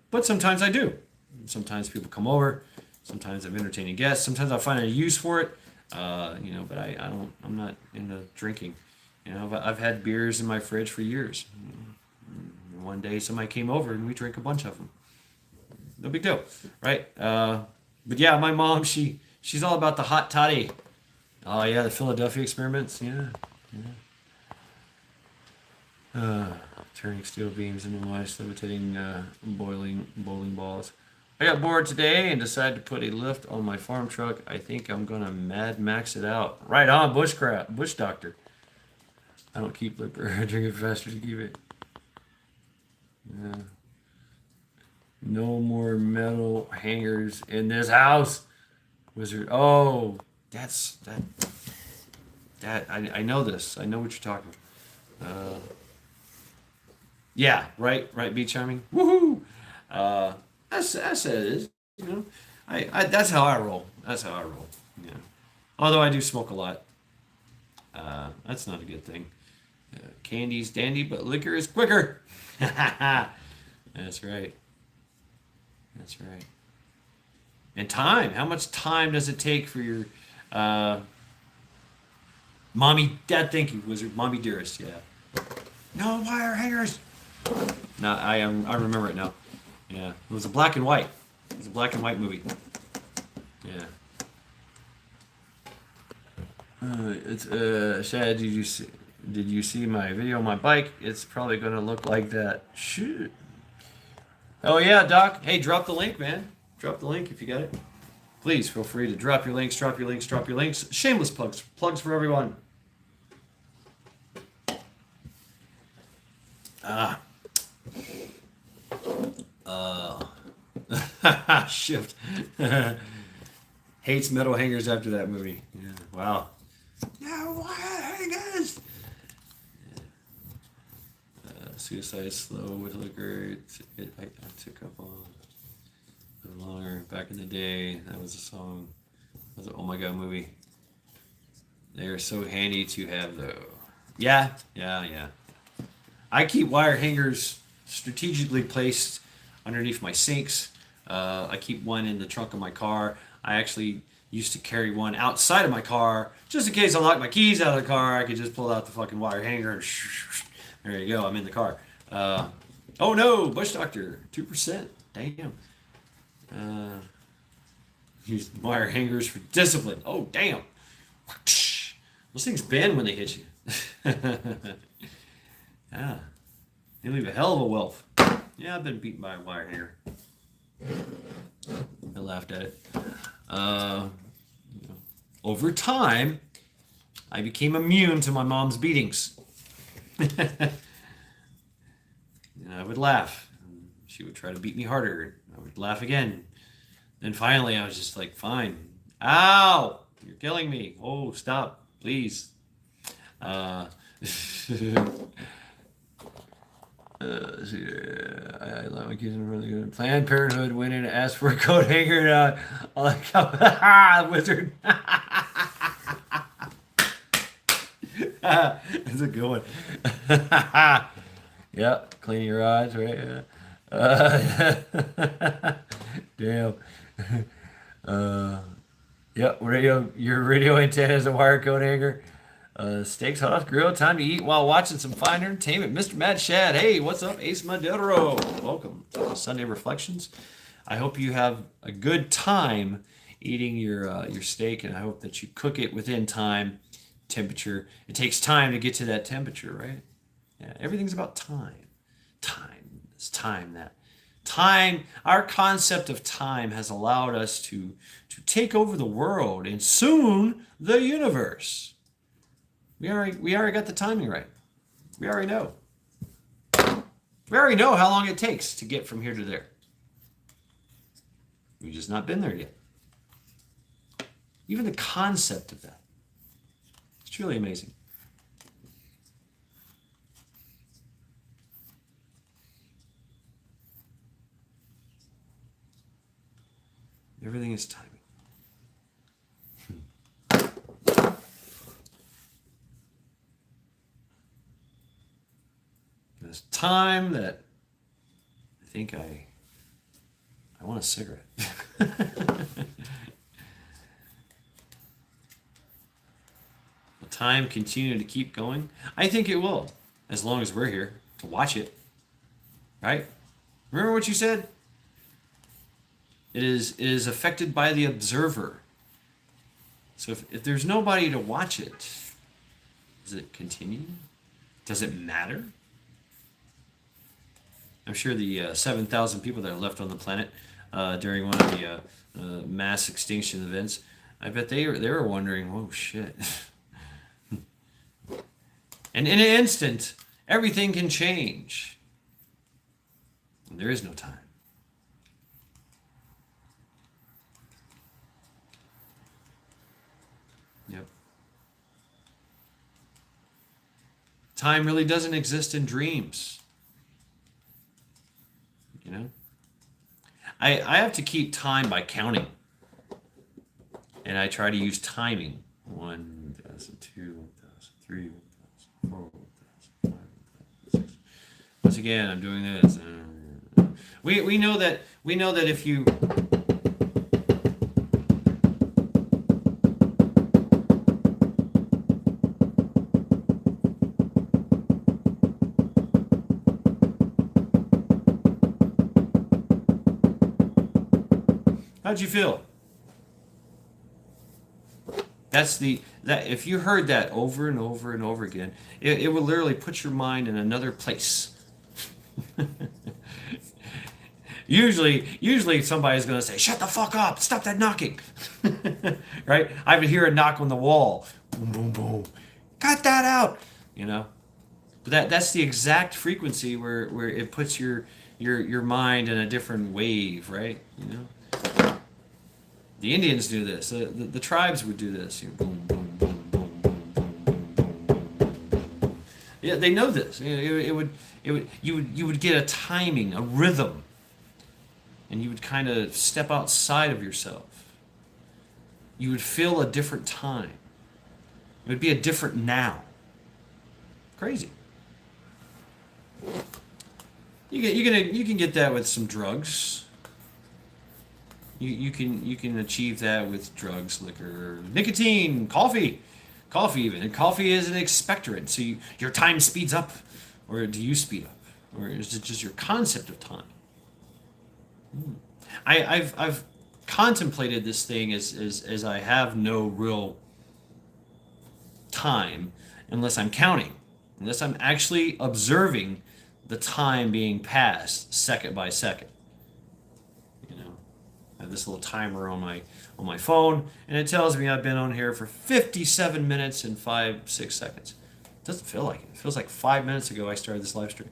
But sometimes I do. Sometimes people come over. Sometimes I'm entertaining guests. Sometimes I find a use for it. But I'm not into drinking. You know, I've had beers in my fridge for years. One day somebody came over and we drank a bunch of them. No big deal, right? But yeah, my mom, she's all about the hot toddy. Oh yeah, the Philadelphia experiments. Yeah. Turning steel beams into ice, levitating bowling balls. I got bored today and decided to put a lift on my farm truck. I think I'm gonna Mad Max it out. Right on, Bush Doctor. I don't keep liquor. I drink it faster to keep it. Yeah. No more metal hangers in this house. Wizard. Oh, that. I know this. I know what you're talking about. Yeah, right, Be Charming. Woohoo! That's it is. You know, That's how I roll. That's how I roll. Yeah. Although I do smoke a lot. That's not a good thing. Candy's dandy, but liquor is quicker. That's right. That's right. And time. How much time does it take for your uh, mommy, dad? Thank you, wizard. Mommy dearest. Yeah. No wire hangers. No, I am. I remember it now. Yeah, it was a black and white. It was a black and white movie. Yeah. It's Shad. Did you see my video on my bike? It's probably gonna look like that. Shoot. Oh yeah, Doc. Hey, drop the link, man. Drop the link if you got it. Please feel free to drop your links. Drop your links. Drop your links. Shameless plugs. Plugs for everyone. Ah. Shift. Hates metal hangers after that movie. Yeah. Wow. No wire hangers. Suicide slow with liquor. I took up on no longer. Back in the day, that was a song. That was an Oh My God movie. They are so handy to have though. Yeah, yeah. I keep wire hangers strategically placed underneath my sinks. I keep one in the trunk of my car. I actually used to carry one outside of my car just in case I lock my keys out of the car. I could just pull out the fucking wire hanger and there you go. I'm in the car. Oh no, Bush Doctor, 2%. Damn. Use wire hangers for discipline. Oh damn. Those things bend when they hit you. Yeah. They leave a hell of a wealth. Yeah, I've been beaten by a wire hanger. I laughed at it. Over time, I became immune to my mom's beatings. And I would laugh. She would try to beat me harder. I would laugh again. Then finally, I was just like, fine. Ow! You're killing me. Oh, stop, please. I let my kids in really good. Planned Parenthood went in and asked for a coat hanger. And all that wizard. That's a good one. Yep, clean your eyes, right? Damn. Yep, your radio antenna is a wire coat hanger. Steaks hot off the grill. Time to eat while watching some fine entertainment. Mr. Mad Shad. Hey, what's up, Ace Maduro? Welcome to Sunday Reflections. I hope you have a good time eating your steak, and I hope that you cook it within time, temperature. It takes time to get to that temperature, right? Yeah, everything's about time. Time. It's time that. Time, our concept of time has allowed us to take over the world and soon the universe. We already got the timing right. We already know. We already know how long it takes to get from here to there. We've just not been there yet. Even the concept of that. It's truly amazing. Everything is timing. There's time that I think I want a cigarette. Will time continue to keep going? I think it will, as long as we're here to watch it. Right? Remember what you said? It is affected by the observer. So if there's nobody to watch it, does it continue? Does it matter? I'm sure the 7,000 people that are left on the planet during one of the mass extinction events, I bet they were wondering, oh shit. And in an instant, everything can change. And there is no time. Yep. Time really doesn't exist in dreams. You know, I have to keep time by counting. and I try to use timing. 1,002, 1,003, 1,004, 1,005, 1,006. Once again, I'm doing this. We know that if you how'd you feel? That if you heard that over and over and over again, it would literally put your mind in another place. Usually somebody's gonna say, "Shut the fuck up! Stop that knocking!" Right? I would hear a knock on the wall. Boom, boom, boom. Cut that out. You know. But that's the exact frequency where it puts your mind in a different wave, right? You know. The Indians do this. The tribes would do this. You know, boom, boom, boom, boom, boom, boom, boom, boom, boom, boom. Yeah, they know this. You know, you would get a timing, a rhythm, and you would kind of step outside of yourself. You would feel a different time. It would be a different now. Crazy. You can get that with some drugs. You can achieve that with drugs, liquor, nicotine, coffee even. And coffee is an expectorant, so your time speeds up, or do you speed up, or is it just your concept of time? I've contemplated this thing as I have no real time unless I'm counting, unless I'm actually observing the time being passed second by second. You know, I have this little timer on my phone, and it tells me I've been on here for 57 minutes and 6 seconds. It doesn't feel like it. It feels like 5 minutes ago I started this live stream.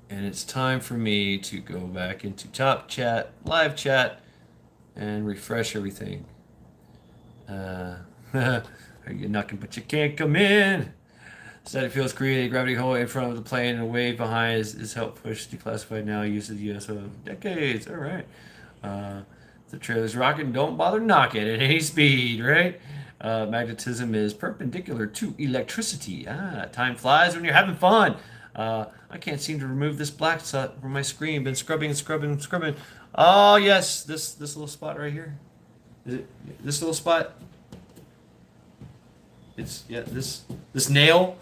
And it's time for me to go back into Top Chat, live chat, and refresh everything. Are you knocking but you can't come in? Static fields create a gravity hole in front of the plane and a wave behind is help push declassified now use of the USO decades. All right. The trailer's rocking, don't bother knocking at any speed, right? Magnetism is perpendicular to electricity. Time flies when you're having fun. I can't seem to remove this black spot from my screen. Been scrubbing and scrubbing and scrubbing. Oh yes, this little spot right here. Is it this little spot? It's this nail.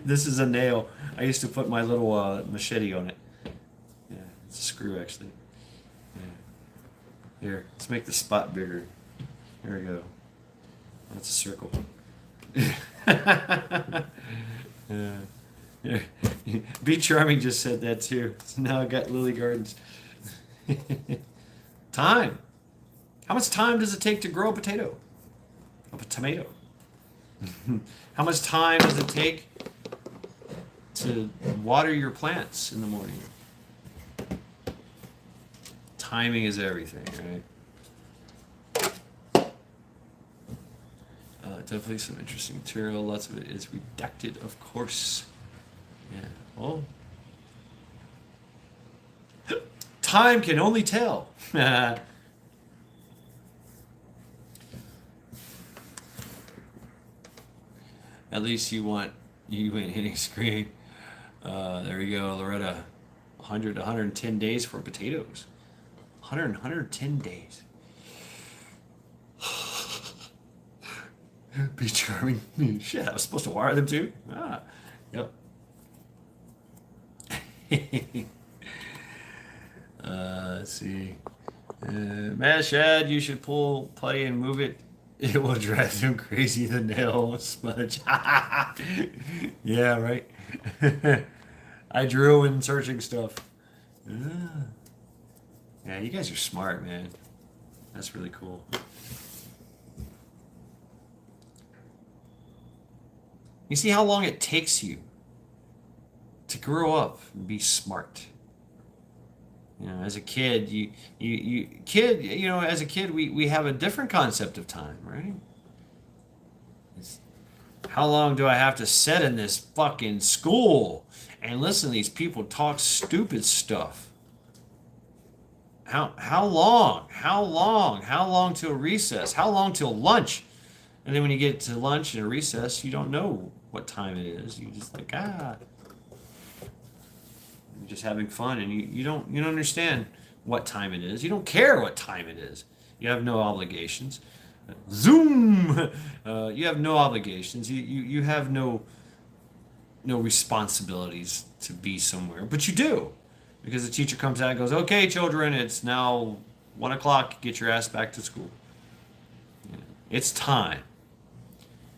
This is a nail. I used to put my little machete on it. Yeah, it's a screw actually. Yeah. Here, let's make the spot bigger. Here we go. That's a circle. Yeah. Be Charming just said that too. So now I got Lily Gardens. Time. How much time does it take to grow a potato? A tomato. How much time does it take to water your plants in the morning? Timing is everything, right? Definitely some interesting material. Lots of it is redacted, of course. Yeah. Oh. Time can only tell. At least you ain't hitting screen. There you go, Loretta. 100 to 110 days for potatoes. 110 days. Be Charming. Shit, I was supposed to wire them too? Yep. Let's see. Mad Shad, you should pull putty and move it. It will drive them crazy. The nail smudge. Yeah, right. I drew when searching stuff. Yeah, you guys are smart, man. That's really cool. You see how long it takes you to grow up and be smart. You know, as a kid, as a kid, we have a different concept of time, right? How long do I have to sit in this fucking school and listen to these people talk stupid stuff? How long? How long? How long till recess? How long till lunch? And then when you get to lunch and a recess, you don't know what time it is. You just like, you're just having fun, and you don't understand what time it is. You don't care what time it is. You have no obligations. Zoom. You have no obligations. You have no responsibilities to be somewhere, but you do, because the teacher comes out and goes, "Okay, children, it's now 1 o'clock. Get your ass back to school. It's time.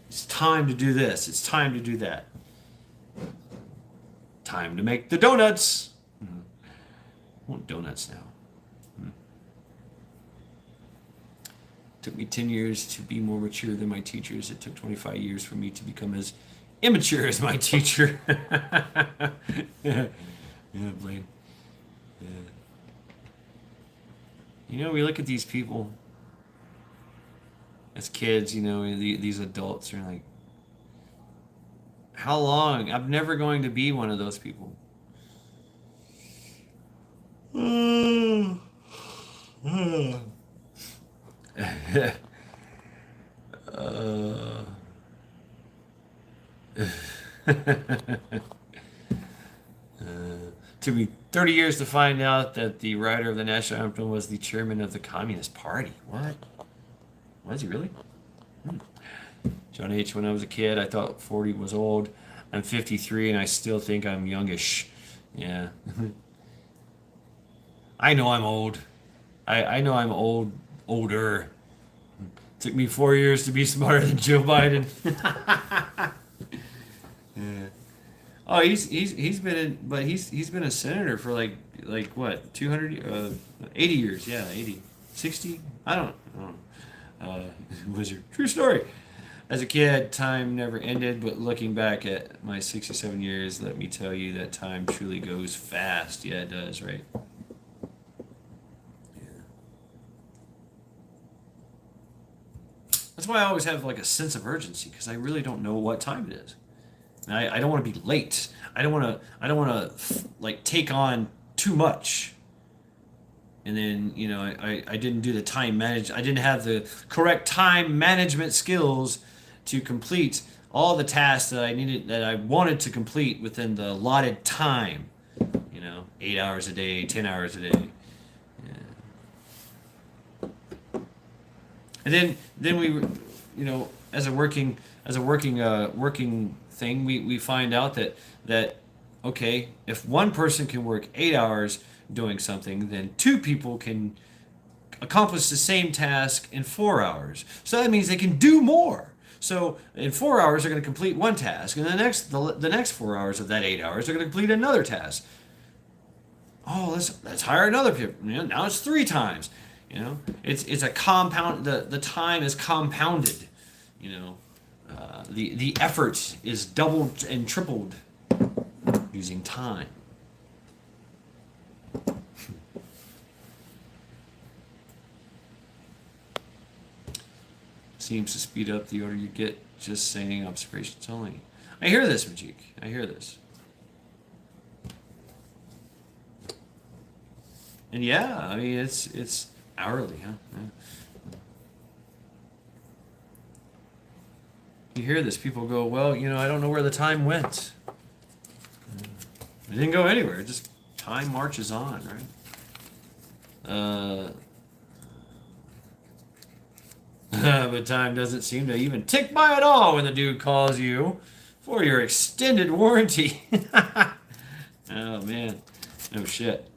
It's time to do this. It's time to do that. Time to make the donuts. I want donuts now." Took me 10 years to be more mature than my teachers. It took 25 years for me to become as immature as my teacher. Yeah, Blaine. Yeah. We look at these people as kids, these adults are like, how long? I'm never going to be one of those people. uh, took me 30 years to find out that the writer of the national anthem was the chairman of the Communist Party. What? Was he really? John H. When I was a kid, I thought 40 was old. I'm 53 and I still think I'm youngish. Yeah. I know I'm old. I know I'm older. Took me 4 years to be smarter than Joe Biden. Yeah. Oh, he's been a senator for like what, 200 80 years. Yeah, 80. 60? I don't know. Wizard. True story. As a kid, time never ended, but looking back at my 67 years, let me tell you that time truly goes fast. Yeah, it does, right? Yeah. That's why I always have like a sense of urgency, because I really don't know what time it is. And I don't want to be late. I don't want to like take on too much. And then, I didn't do the time manage. I didn't have the correct time management skills to complete all the tasks that I wanted to complete within the allotted time. 8 hours a day, 10 hours a day. Yeah. And then we, as a working thing, we find out that okay, if one person can work 8 hours doing something, then two people can accomplish the same task in 4 hours. So that means they can do more. So in 4 hours, they're going to complete one task, and the next 4 hours of that 8 hours, they're going to complete another task. Oh, let's hire another people. Now it's 3 times. It's a compound. The time is compounded. The effort is doubled and tripled using time. Seems to speed up the older you get, just saying observations only. I hear this, Majik. I hear this. And yeah, I mean, it's hourly, huh? Yeah. You hear this, people go, well, I don't know where the time went. It didn't go anywhere. Just time marches on, right? But time doesn't seem to even tick by at all when the dude calls you for your extended warranty. Oh, man. No shit.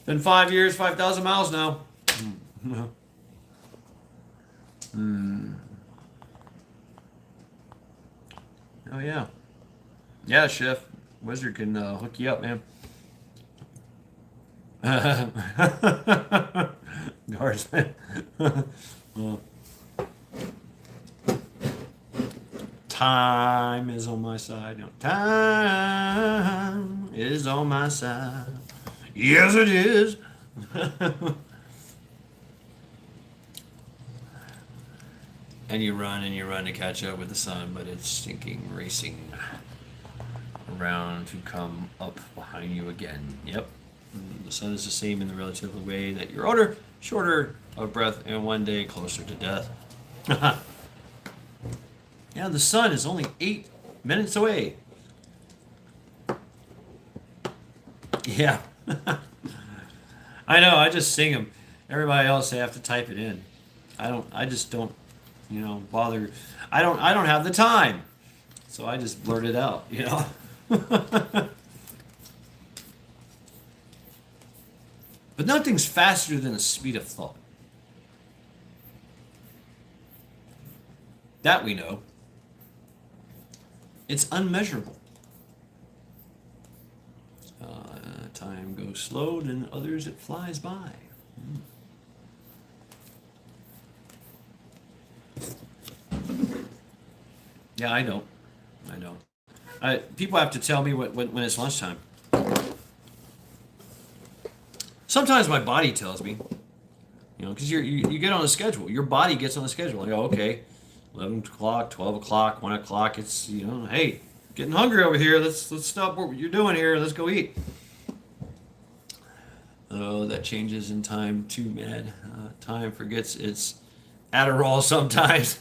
Been 5 years, 5,000 miles now. Oh, yeah. Yeah, Chef. Wizard can hook you up, man. Guardsman. Time is on my side. No, time is on my side. Yes, it is. and you run to catch up with the sun, but it's stinking racing around to come up behind you again. Yep. The sun is the same in the relative way that you're older, shorter of breath, and one day closer to death. Yeah, the sun is only 8 minutes away. Yeah. I know, I just sing them. Everybody else, they have to type it in. I just don't, bother. I don't have the time. So I just blurt it out, But nothing's faster than the speed of thought. That we know. It's unmeasurable. Time goes slow, and others it flies by. Yeah, I know. People have to tell me when it's lunchtime. Sometimes my body tells me, because you get on a schedule. Your body gets on the schedule. I go, okay, 11 o'clock, 12 o'clock, 1 o'clock. It's, hey, getting hungry over here. Let's stop what you're doing here. Let's go eat. Oh, that changes in time too, man. Time forgets its Adderall sometimes.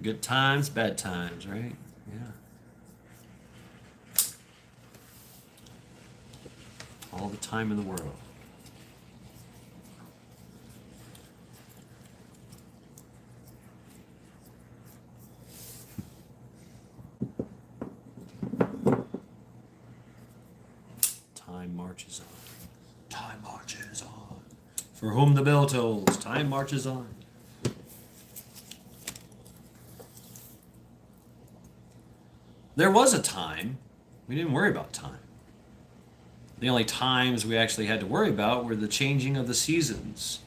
Good times, bad times, right? Yeah. All the time in the world. Time marches on. Time marches on. For whom the bell tolls, time marches on. There was a time we didn't worry about time. The only times we actually had to worry about were the changing of the seasons.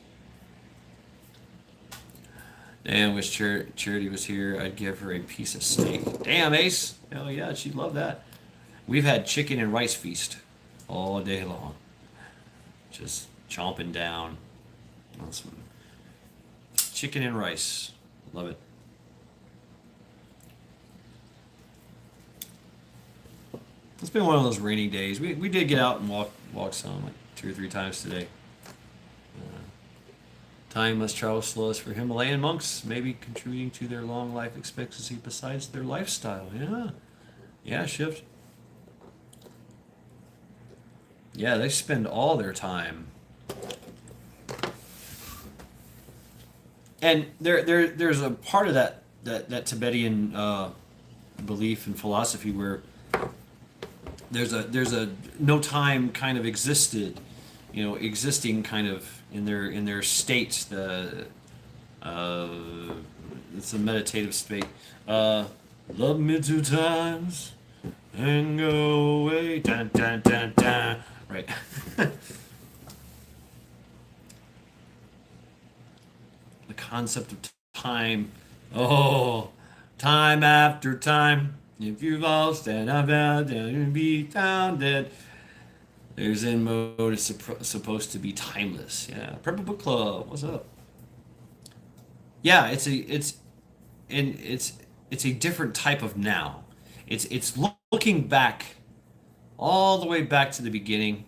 And wish Charity was here, I'd give her a piece of steak. Damn, Ace. Hell yeah, she'd love that. We've had chicken and rice feast all day long. Just chomping down on some chicken and rice. Love it. It's been one of those rainy days. We did get out and walk some, like 2 or 3 times today. Time must travel slowest for Himalayan monks, maybe contributing to their long life expectancy besides their lifestyle. Yeah, Shift. Yeah, they spend all their time. And there's a part of that Tibetan belief and philosophy where there's a no time kind of existed, existing kind of in their state. It's a meditative state. Love me 2 times and go away. Dun, dun, dun, dun. Right. The concept of time. Oh, time after time. If you've lost and I've had and be found dead. There's Zen mode. It's supposed to be timeless. Yeah. Purple Book Club. What's up? Yeah, it's a different type of now. It's looking back, all the way back to the beginning,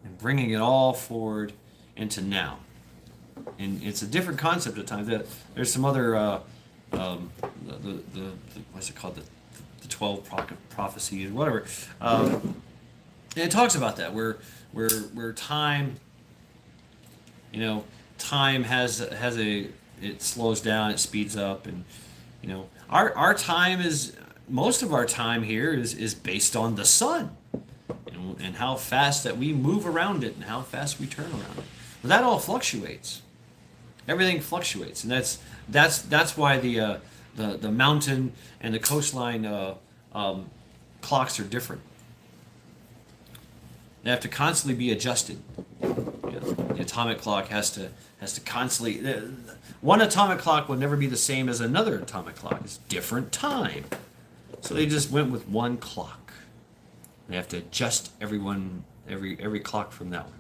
and bringing it all forward into now. And it's a different concept at times. There's some other the what's it called, the 12 prophecies, whatever. And it talks about that where time, time has it slows down, it speeds up, and our time is, most of our time here is based on the sun, and how fast that we move around it and how fast we turn around it. But that all fluctuates. Everything fluctuates, and that's why the mountain and the coastline clocks are different. They have to constantly be adjusted. The atomic clock has to constantly. One atomic clock will never be the same as another atomic clock. It's different time. So they just went with one clock. They have to adjust every clock from that one.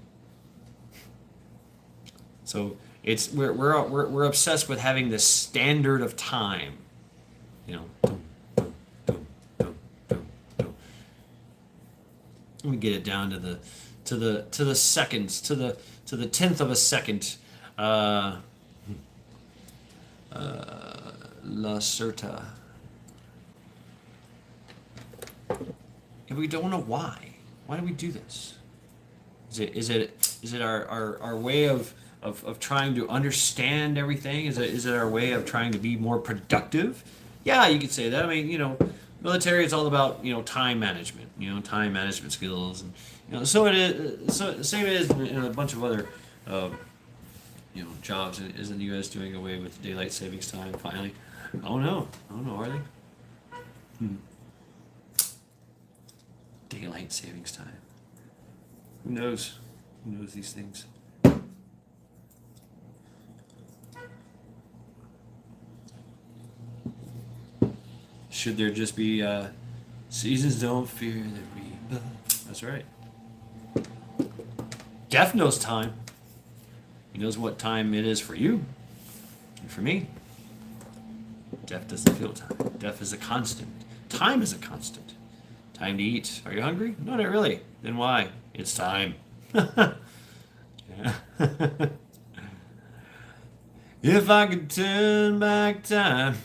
So It's we're obsessed with having this standard of time. You know, dum, dum, dum, dum, dum, dum. Let me get it down to the seconds, to the tenth of a second. Uh, La Certa. And we don't know why. Why do we do this? Is it our way of trying to understand everything? Is it our way of trying to be more productive? Yeah, you could say that. I mean, military is all about time management, time management skills, and so it is. So same as in a bunch of other jobs. Isn't the U.S. doing away with daylight savings time finally? Oh no, oh no, are they? Hmm. Daylight savings time. Who knows? Who knows these things? Should there just be seasons don't fear that we? That's right. Jeff knows time. He knows what time it is for you and for me. Jeff doesn't feel time. Jeff is a constant. Time is a constant. Time to eat. Are you hungry? No, not really. Then why? It's time. Yeah. If I could turn back time.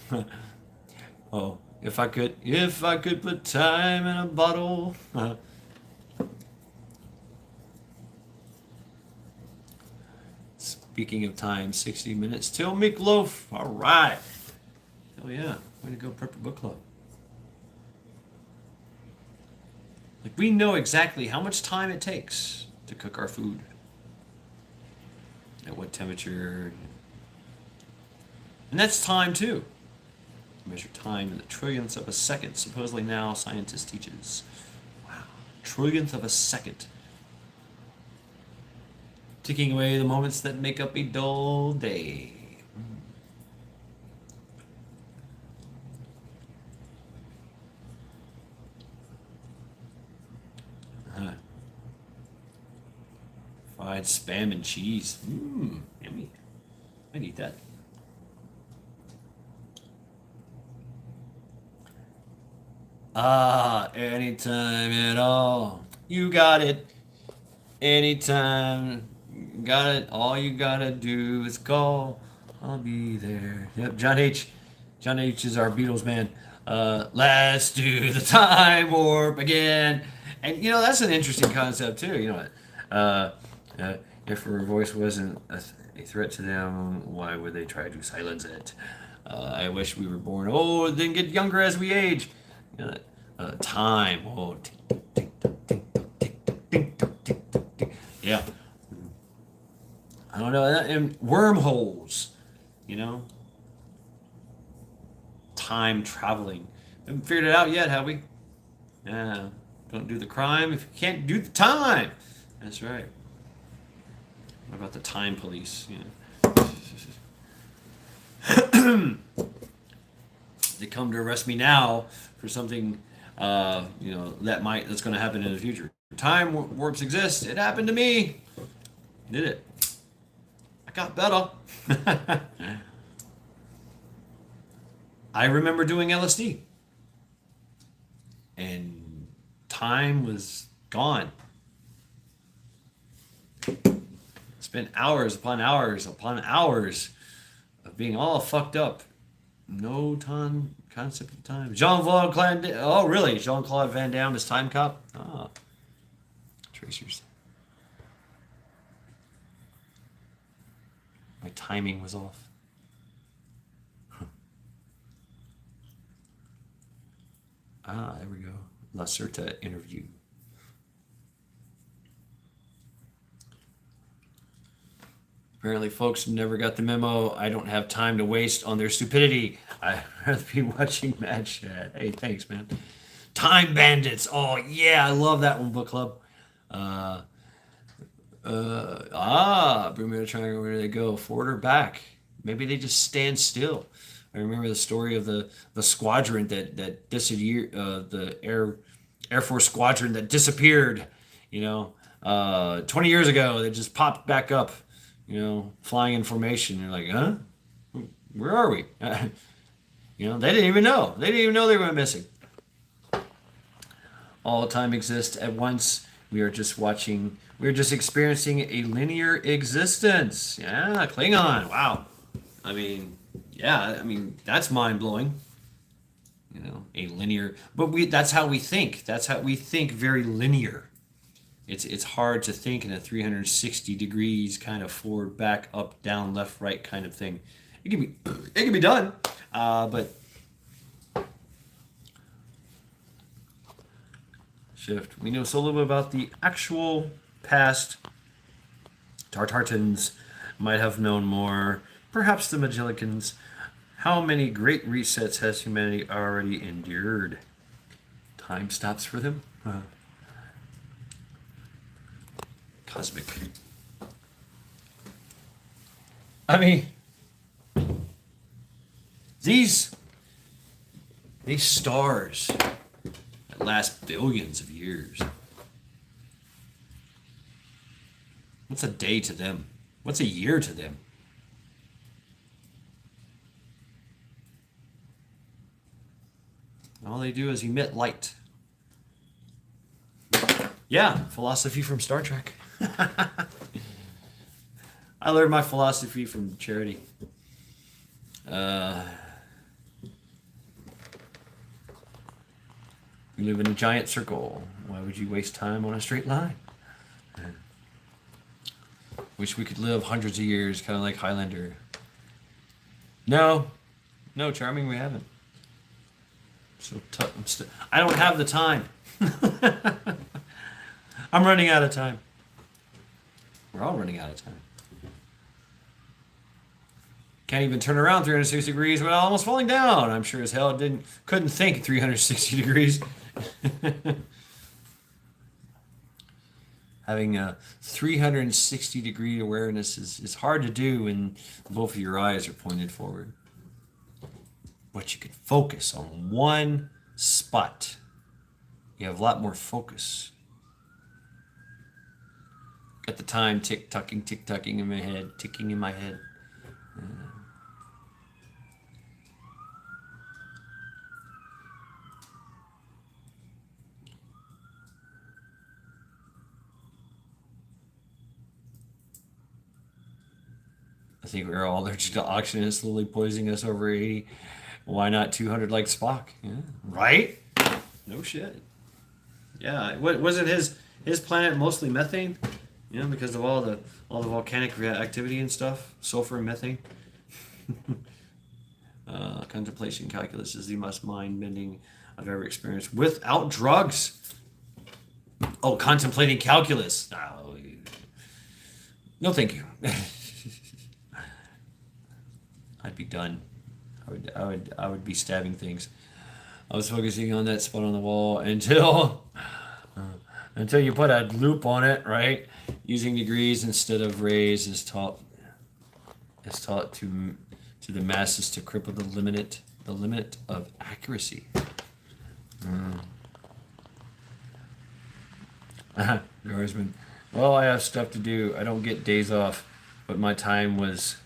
Oh, if I could put time in a bottle. Speaking of time, 60 minutes till Meatloaf. All right. Hell yeah. Way to go, Prepper Book Club. Like, we know exactly how much time it takes to cook our food, at what temperature. And that's time, too. Measure time in the trillionths of a second. Supposedly now, scientists teaches. Wow. Trillionth of a second. Ticking away the moments that make up a dull day. Huh. Fried spam and cheese. Mmm, yummy. I'd eat that. Ah, anytime at all. You got it. Anytime. Got it. All you gotta do is call. I'll be there. Yep, John H. John H is our Beatles man. Let's do the time warp again. And that's an interesting concept too. Uh, uh, if her voice wasn't a threat to them, why would they try to silence it? I wish we were born old, then get younger as we age. Time. Oh, tick, tick, tick, tick, tick, tick, tick, tick, tick, tick, tick, tick. Yeah. I don't know. And wormholes, you know, time traveling. Haven't figured it out yet, have we? Yeah. Don't do the crime if you can't do the time. That's right. What about the time police? They come to arrest me now for something, that's going to happen in the future. Time warps exist. It happened to me. Did it? I got better. I remember doing LSD, and time was gone. Spent hours upon hours upon hours of being all fucked up. No time concept of time. Jean-Claude Van Damme. Oh, really? Jean-Claude Van Damme is Time Cop? Ah, tracers. My timing was off. Ah, there we go. La Certa interview. Apparently, folks never got the memo. I don't have time to waste on their stupidity. I'd rather be watching Mad Chat. Hey, thanks, man. Time Bandits. Oh, yeah, I love that one, book club. Uh, Bermuda Triangle, where do they go? Forward or back? Maybe they just stand still. I remember the story of the squadron that disappeared, the Air Force squadron that disappeared, 20 years ago. They just popped back up, flying in formation. You're like, huh? Where are we? They didn't even know. They didn't even know they were missing. All time exists at once. We are just watching. We are just experiencing a linear existence. Yeah, Klingon. Wow. I mean, yeah. I mean, that's mind blowing. A linear. But That's how we think. That's how we think. Very linear. It's hard to think in a 360 degrees kind of forward, back, up, down, left, right kind of thing. It can be done, but shift. We know so little about the actual past. Tartartans might have known more. Perhaps the Magillicans. How many great resets has humanity already endured? Time stops for them. Cosmic. I mean, these stars that last billions of years. What's a day to them? What's a year to them? All they do is emit light. Yeah, philosophy from Star Trek. I learned my philosophy from Charity. We live in a giant circle. Why would you waste time on a straight line? Wish we could live hundreds of years, kind of like Highlander. No, Charming, we haven't. I don't have the time. I'm running out of time. We're all running out of time. Can't even turn around 360 degrees without almost falling down. I'm sure as hell couldn't think 360 degrees. Having a 360 degree awareness is hard to do when both of your eyes are pointed forward. But you can focus on one spot. You have a lot more focus. At the time, tick-tocking in my head, ticking in my head. I think we're all allergic to oxygen is slowly poisoning us over 80. Why not 200 like Spock? Yeah. Right? No shit. Yeah. What was it? His planet mostly methane? Because of all the volcanic activity and stuff, sulfur and methane. Contemplation calculus is the most mind-bending I've ever experienced without drugs. Oh, contemplating calculus. No, thank you. I'd be done. I would be stabbing things. I was focusing on that spot on the wall until you put a loop on it, right? Using degrees instead of rays is taught to the masses to cripple the limit of accuracy. Guardsman. Well, I have stuff to do. I don't get days off, but my time was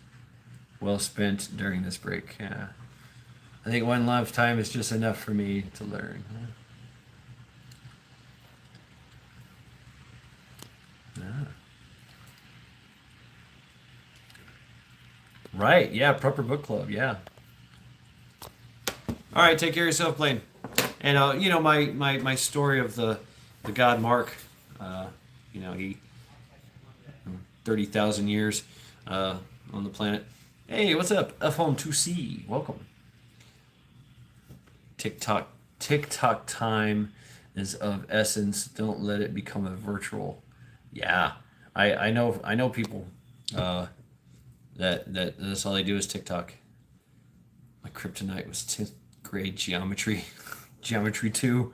well spent during this break. Yeah. I think one lifetime is just enough for me to learn. Yeah. Right, yeah, proper book club, yeah. All right, take care of yourself, Blaine. And my story of the god Mark, he 30,000 years on the planet. Hey, what's up? F home 2C, welcome. TikTok time is of essence. Don't let it become a virtual. Yeah, I know people that's all they do is TikTok. My kryptonite was 10th grade geometry, geometry 2.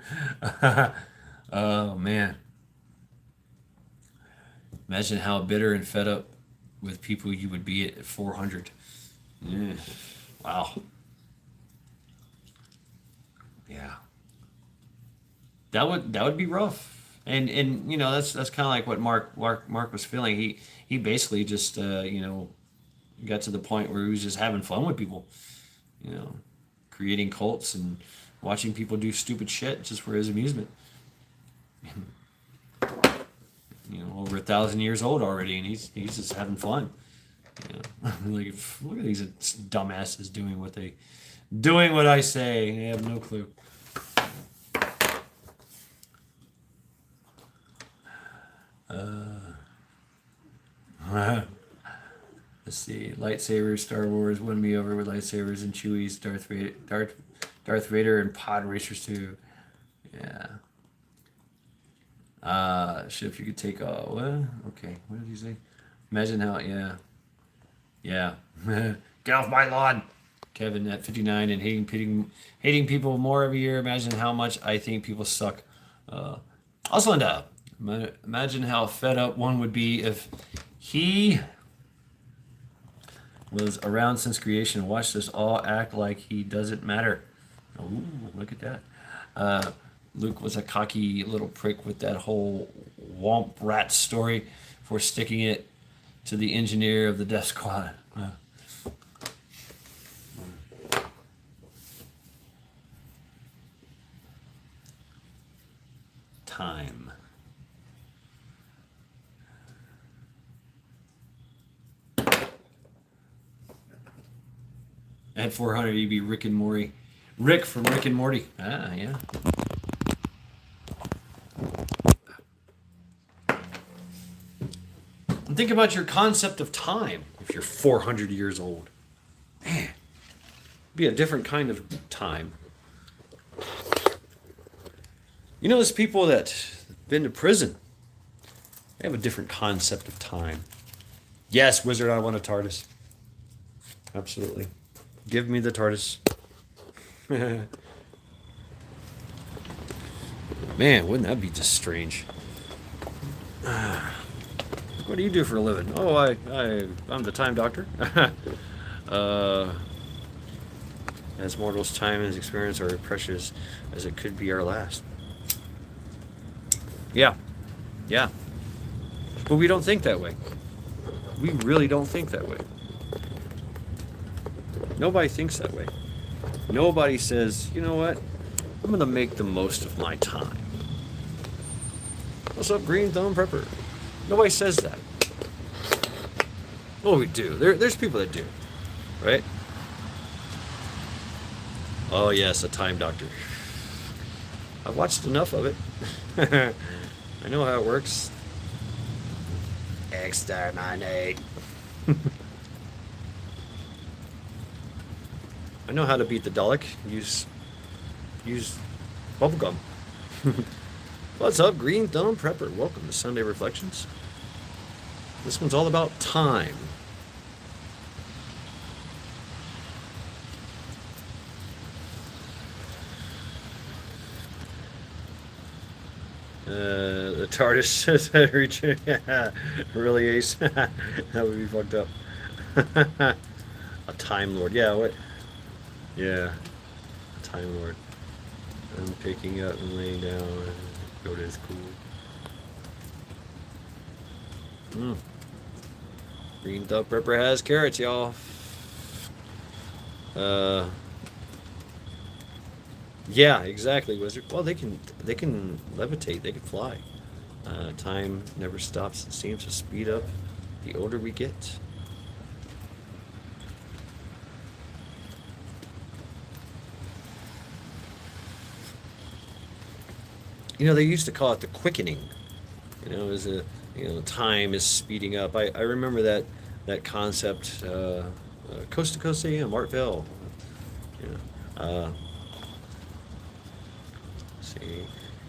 Oh man, imagine how bitter and fed up with people you would be at 400. Yeah. Wow. Yeah. That would be rough. And that's kind of like what Mark was feeling. He basically just got to the point where he was just having fun with people, you know, creating cults and watching people do stupid shit just for his amusement. Over 1,000 years old already, and he's just having fun. Like, look at these dumbasses doing what I say. They have no clue. Let's see. Lightsabers, Star Wars won me over with lightsabers and Chewie's Darth Vader and pod racers too. Yeah. Shit, if you could take what? Okay, what did you say? Imagine how, yeah. Yeah. Get off my lawn! Kevin at 59 and hating people more every year. Imagine how much I think people suck. Also, Linda, imagine how fed up one would be if he was around since creation. Watched us all act like he doesn't matter. Ooh, look at that. Luke was a cocky little prick with that whole Womp Rat story for sticking it to the engineer of the Death Squad. Time. At 400, you'd be Rick and Morty. Rick from Rick and Morty. Ah, yeah. And think about your concept of time if you're 400 years old. Man, it'd be a different kind of time. There's people that have been to prison. They have a different concept of time. Yes, Wizard, I want a TARDIS. Absolutely. Give me the TARDIS. Man, wouldn't that be just strange? What do you do for a living? Oh, I'm the time doctor. As mortals, time and experience are precious as it could be our last. Yeah. But we don't think that way. We really don't think that way. Nobody thinks that way. Nobody says, you know what? I'm going to make the most of my time. What's up, Green Thumb Prepper? Nobody says that. Oh, we do. There's people that do. Right? Oh, yes, a time doctor. I've watched enough of it. I know how it works. Exterminate. I know how to beat the Dalek. Use bubblegum. What's up, Green Thumb Prepper? Welcome to Sunday Reflections. This one's all about time. The TARDIS says that Richard. Yeah, really, Ace. That would be fucked up. A Time Lord. Yeah, what? Yeah. A Time Lord. I'm picking up and laying down. Go to his cool. Green Thumb Prepper has carrots, y'all. Yeah, exactly, Wizard. Well, they can levitate. They can fly. Time never stops. It seems to speed up the older we get. They used to call it the quickening. As time is speeding up. I remember that concept. Coast to Coast AM, Art Bell. See,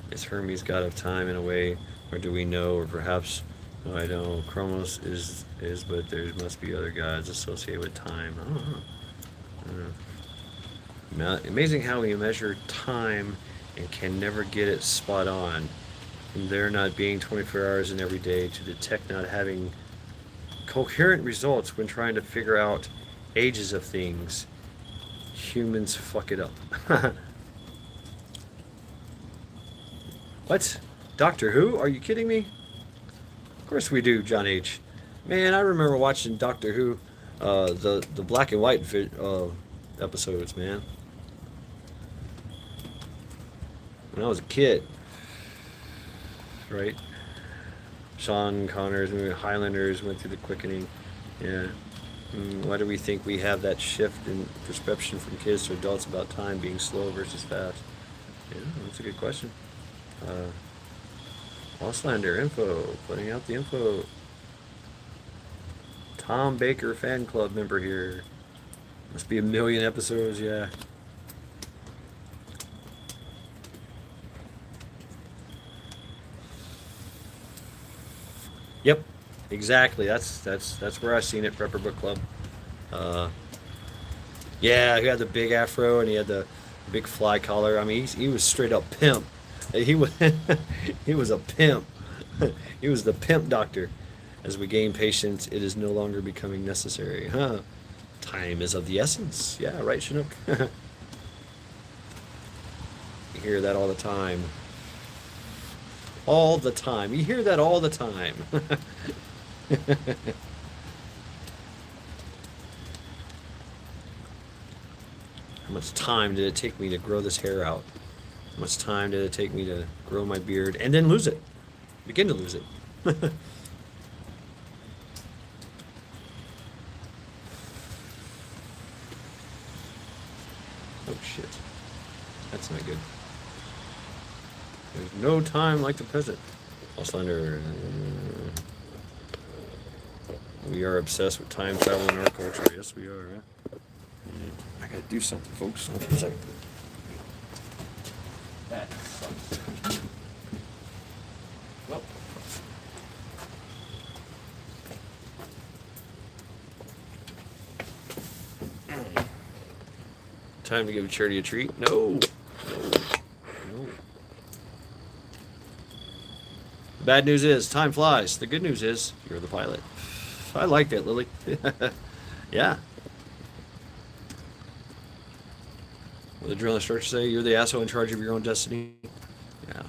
is Hermes god of time in a way, or do we know, or perhaps I know Chromos is, but there must be other gods associated with time. I don't know. Amazing how we measure time and can never get it spot on. From there not being 24 hours in every day to the tech not having coherent results when trying to figure out ages of things. Humans fuck it up. What? Doctor Who? Are you kidding me? Of course we do, John H. Man, I remember watching Doctor Who, the black and white episodes, man, when I was a kid, right? Sean Connery's movie Highlanders went through the quickening. Yeah. Why do we think we have that shift in perception from kids to adults about time being slow versus fast? Yeah, that's a good question. Uh, Auslander info, putting out the info. Tom Baker fan club member here. Must be a million episodes, yeah. Yep, exactly. That's where I seen it. Prepper Book Club. Uh, yeah, he had the big afro and he had the big fly collar. I mean, he was straight up pimp. He was he was a pimp. He was the pimp doctor. As we gain patience, it is no longer becoming necessary. Huh? Time is of the essence. Yeah, right, Chinook. You hear that all the time. All the time. You hear that all the time. How much time did it take me to grow this hair out? How much time did it take me to grow my beard and then lose it? Begin to lose it. Oh shit. That's not good. There's no time like the present. Auslander. We are obsessed with time travel in our culture. Yes, we are. Huh? I gotta do something, folks. Hold on a second. That sucks. Well. Time to give Charity a treat? No. No. The bad news is time flies. The good news is you're the pilot. I like that, Lily. Yeah. What did the drill instructor say? You're the asshole in charge of your own destiny. Yeah.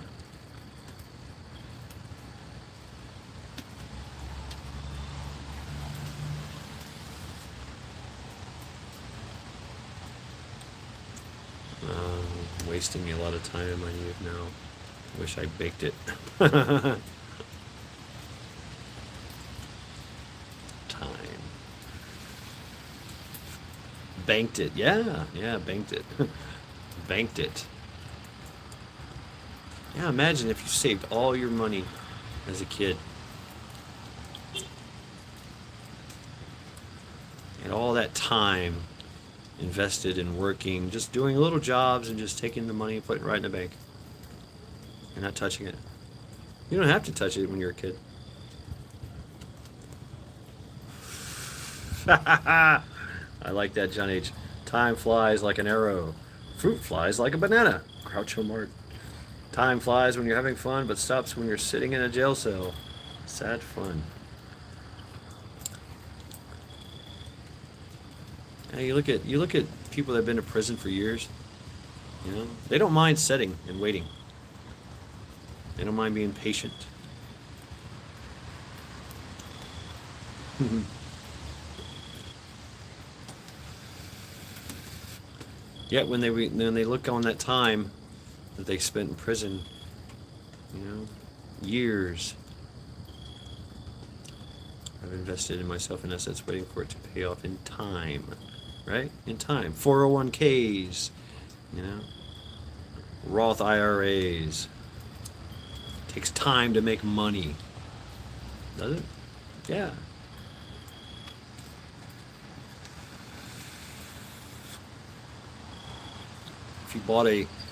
Wasting me a lot of time in my youth now. Wish I baked it. Time. Banked it. Yeah, banked it. Banked it. Yeah, imagine if you saved all your money as a kid. And all that time invested in working, just doing little jobs and just taking the money and putting it right in the bank. And not touching it. You don't have to touch it when you're a kid. I like that, John H. Time flies like an arrow. Fruit flies like a banana. Groucho Marx. Time flies when you're having fun, but stops when you're sitting in a jail cell. Sad fun. Yeah, you look at people that have been to prison for years. You know, they don't mind sitting and waiting. They don't mind being patient. Yet when they look on that time that they spent in prison, you know, years, I've invested in myself in assets, waiting for it to pay off in time, right? In time. 401ks, you know, Roth IRAs. Takes time to make money. Does it? Yeah.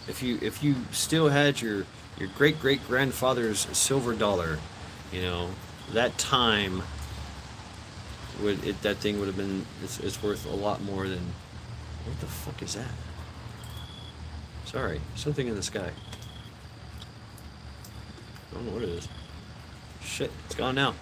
If you still had your great great grandfather's silver dollar, you know, that time that thing would have been, it's worth a lot more than, what the fuck is that? Sorry, something in the sky. I don't know what it is. Shit, it's gone now.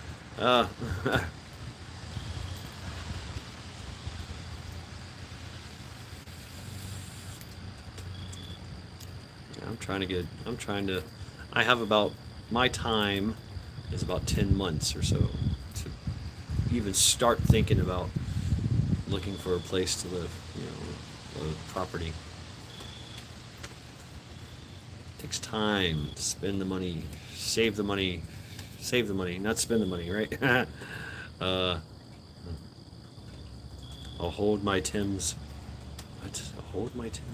I'm trying to, I have about my time is about 10 months or so to even start thinking about looking for a place to live, a property. It takes time to spend the money, save the money, not spend the money, right? uh, I'll hold my Tims. What? I'll hold my Tims.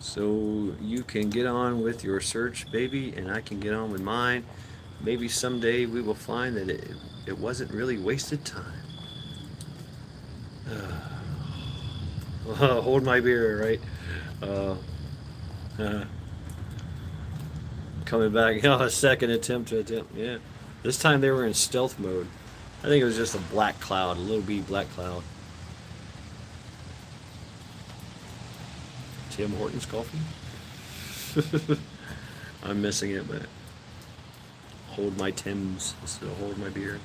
So you can get on with your search, baby, and I can get on with mine. Maybe someday we will find that it wasn't really wasted time. Hold my beer, right? Uh, uh, Coming back, a second attempt. Yeah. This time they were in stealth mode. I think it was just a black cloud, a little bitty black cloud. Tim Hortons coffee? I'm missing it, but hold my Tims instead of hold my beer.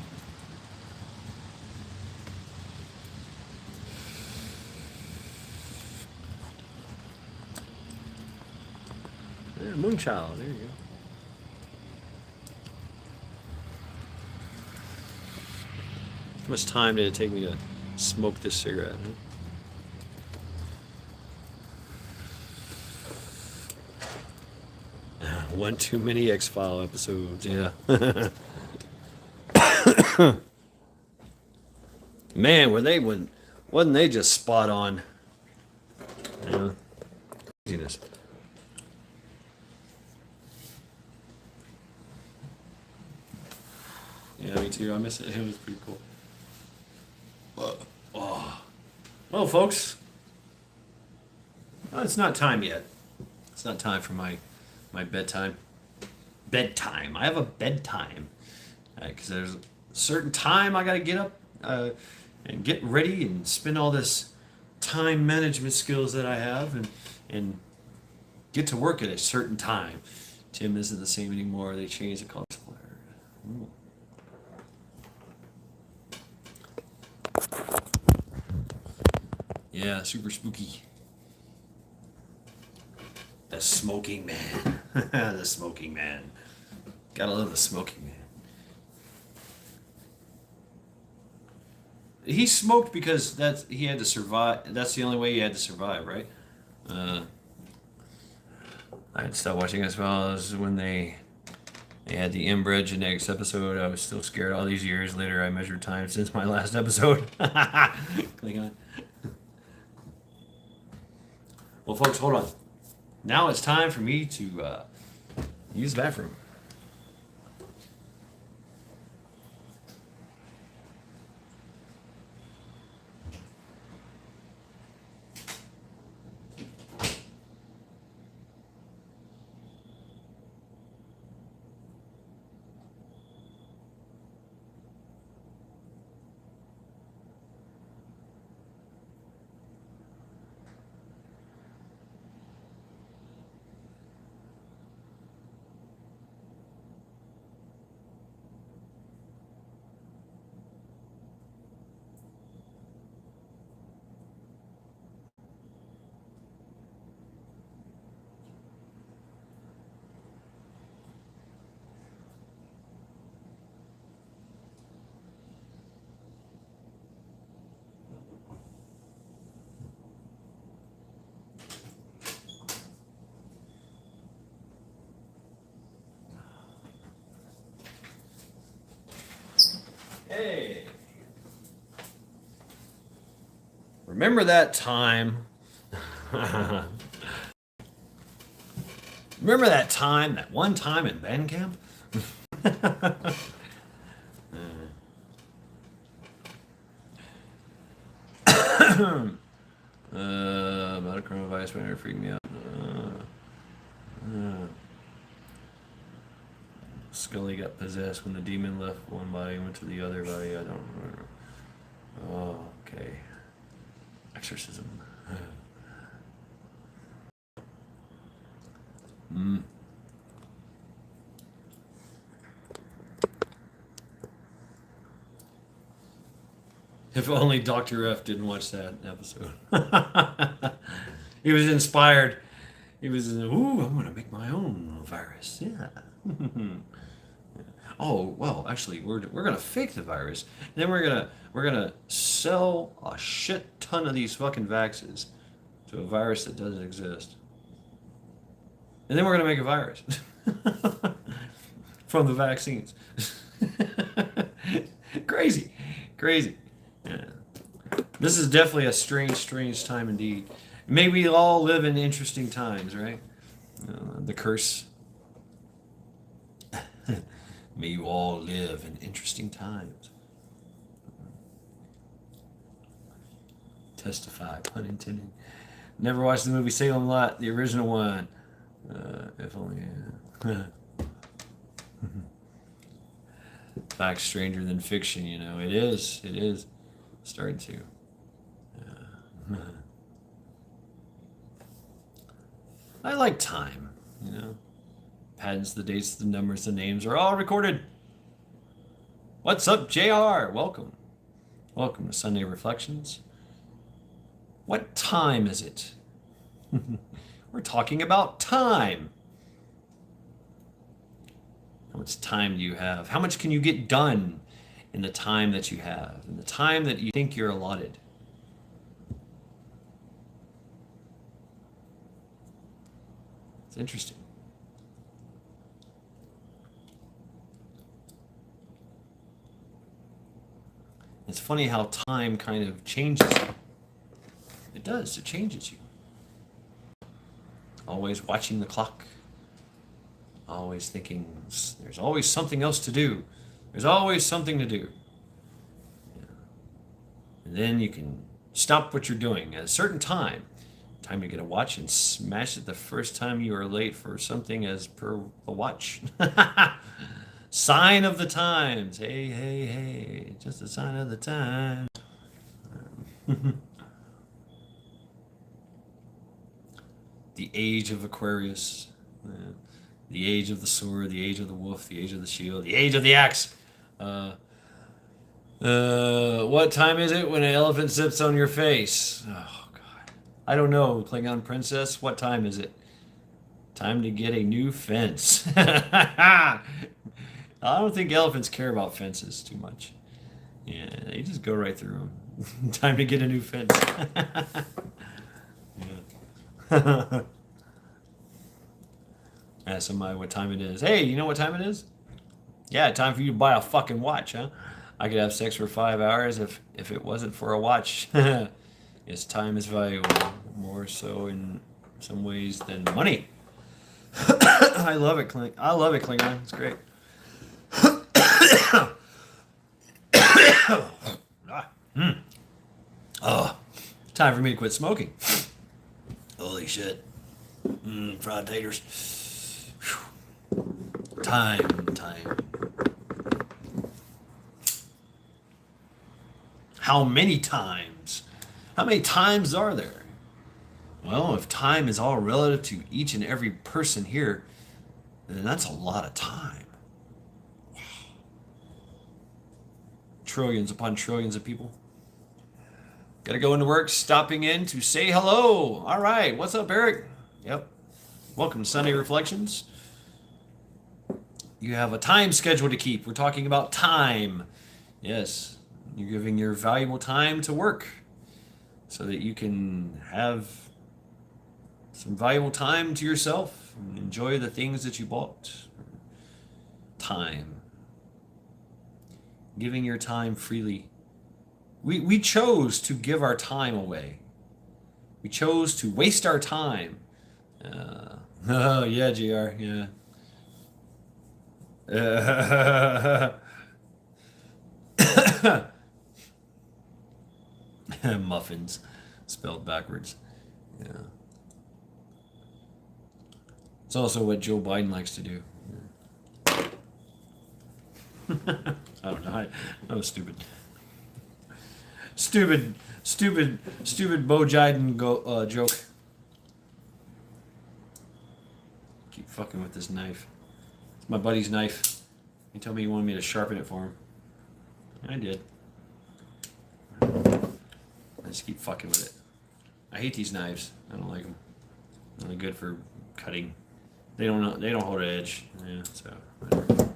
Yeah, Moonchild, there you go. How much time did it take me to smoke this cigarette? Huh? One too many X-File episodes, yeah. Man, wasn't they just spot on? Yeah. Craziness. Yeah, me too. I miss it. It was pretty cool. Oh. Well, folks, it's not time yet. It's not time for my bedtime. Bedtime. I have a bedtime because there's a certain time I gotta get up and get ready and spend all this time management skills that I have and get to work at a certain time. Tim isn't the same anymore. They changed the color splatter. Ooh. Yeah, super spooky. The smoking man. The smoking man. Gotta love the smoking man. He smoked because he had to survive. That's the only way he had to survive, right? Uh, I had stopped watching as well as when they had the inbred genetics episode. I was still scared all these years later. I measured time since my last episode. Click on. Well, folks, hold on. Now it's time for me to use the bathroom. Hey. Remember that time? Remember that one time in band camp? About a coronavirus winter freaked me out. Scully got possessed when the demon left one body and went to the other body. I don't remember. Oh, okay. Exorcism. Mm. If only Dr. F didn't watch that episode. He was inspired. He was, ooh, I'm going to make my own virus. Yeah. Oh, well, actually, we're going to fake the virus. And then we're gonna sell a shit ton of these fucking vaxes to a virus that doesn't exist. And then we're going to make a virus from the vaccines. Crazy. Crazy. Yeah. This is definitely a strange time indeed. May we all live in interesting times, right? The curse. May you all live in interesting times. Testify, pun intended. Never watched the movie Salem Lot, the original one. If only. Fact stranger than fiction, you know. It is. It is starting to. I like time, you know. Patents, the dates, the numbers, the names are all recorded. What's up, JR? Welcome. Welcome to Sunday Reflections. What time is it? We're talking about time. How much time do you have? How much can you get done in the time that you have, in the time that you think you're allotted? It's interesting. It's funny how time kind of changes you. It does, it changes you. Always watching the clock. Always thinking there's always something else to do. There's always something to do. Yeah. And then you can stop what you're doing at a certain time. Time to get a watch and smash it the first time you are late for something as per the watch. Sign of the times. Hey, hey, hey. Just a sign of the times. The age of Aquarius. The age of the sword. The age of the wolf. The age of the shield. The age of the axe. What time is it when an elephant sits on your face? Oh, God. I don't know, Klingon princess. What time is it? Time to get a new fence. I don't think elephants care about fences too much. Yeah, they just go right through them. Time to get a new fence. Yeah. Ask somebody what time it is. Hey, you know what time it is? Yeah, time for you to buy a fucking watch, huh? I could have sex for 5 hours if it wasn't for a watch. Yes, time is valuable, more so in some ways than money. I love it, Klingon. It's great. Oh, time for me to quit smoking. Holy shit. Fried taters. Time. How many times? How many times are there? Well, if time is all relative to each and every person here, then that's a lot of time. Trillions upon trillions of people. Gotta go into work, stopping in to say hello. All right, what's up, Eric? Yep. Welcome to Sunday Reflections. You have a time schedule to keep. We're talking about time. Yes, you're giving your valuable time to work so that you can have some valuable time to yourself and enjoy the things that you bought. Time. Giving your time freely. We chose to give our time away. We chose to waste our time. Oh, yeah, GR, yeah. Muffins, spelled backwards. Yeah. It's also what Joe Biden likes to do. I don't know. I was stupid. Stupid Bo Jiden joke. Keep fucking with this knife. It's my buddy's knife. He told me he wanted me to sharpen it for him. I did. I just keep fucking with it. I hate these knives. I don't like them. They're only good for cutting. They don't hold an edge. Yeah, so whatever.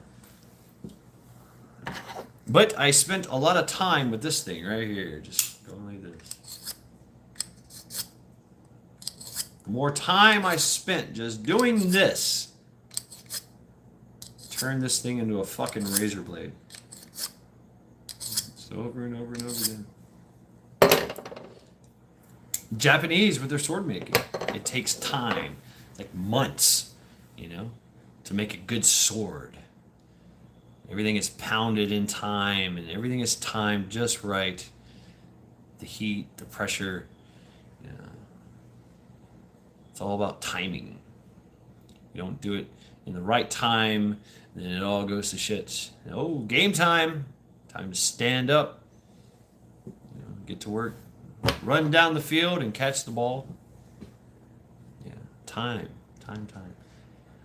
But I spent a lot of time with this thing right here, just going like this. The more time I spent just doing this, turn this thing into a fucking razor blade. It's over and over and over again. Japanese with their sword making, it takes time, like months, you know, to make a good sword. Everything is pounded in time, and everything is timed just right. The heat, the pressure, you know, it's all about timing. You don't do it in the right time, then it all goes to shit. Oh, game time! Time to stand up, you know, get to work, run down the field and catch the ball. Yeah, time.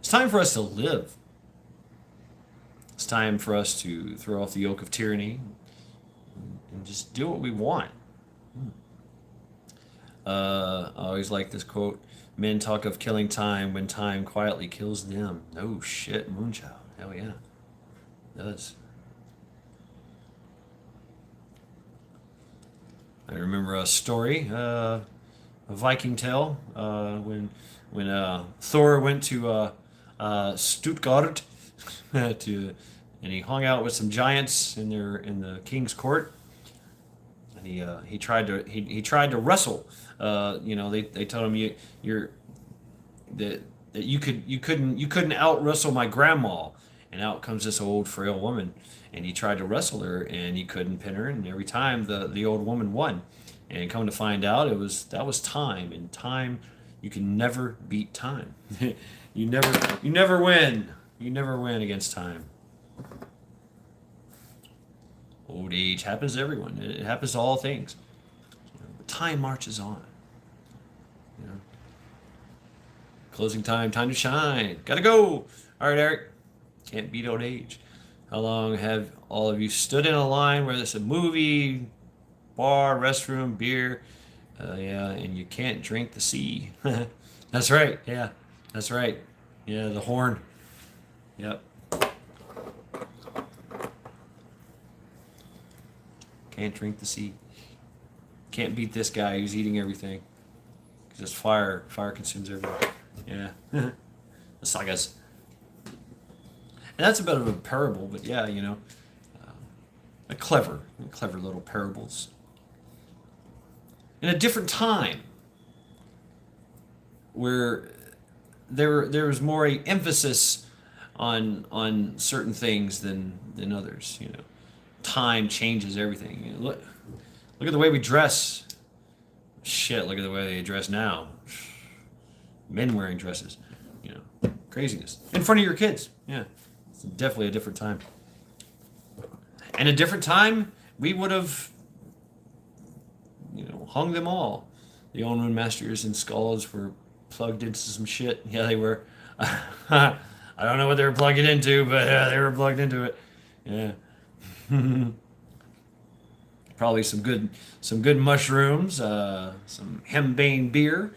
It's time for us to live. It's time for us to throw off the yoke of tyranny and just do what we want. I always like this quote: "Men talk of killing time when time quietly kills them." No shit, Moonchild. Hell yeah, it does. I remember a story, a Viking tale, when Thor went to Stuttgart to, and he hung out with some giants in the king's court, and he tried to wrestle. You know, they told him that you couldn't out wrestle my grandma, and out comes this old frail woman, and he tried to wrestle her and he couldn't pin her, and every time the old woman won, and come to find out that was time, and time, you can never beat time. you never win against time. Old age happens to everyone. It happens to all things. But time marches on. You know? Closing time to shine. Gotta go. All right, Eric. Can't beat old age. How long have all of you stood in a line, whether it's a movie, bar, restroom, beer? Yeah, and you can't drink the sea. That's right. Yeah, that's right. Yeah, the horn. Yep. Can't drink the sea. Can't beat this guy who's eating everything. Just fire consumes everything. Yeah. The sagas. And that's a bit of a parable, but yeah, you know, a clever little parables. In a different time, where there was more a emphasis on certain things than others. You know, time changes everything. You know, look at the way we dress. Shit, look at the way they dress now. Men wearing dresses. You know, craziness in front of your kids. Yeah. It's definitely a different time. And a different time, we would have, you know, hung them all. The Onrun Masters and Skulls were plugged into some shit. Yeah, they were. I don't know what they were plugged into, but yeah, they were plugged into it. Yeah. Probably some good mushrooms, some hembane beer.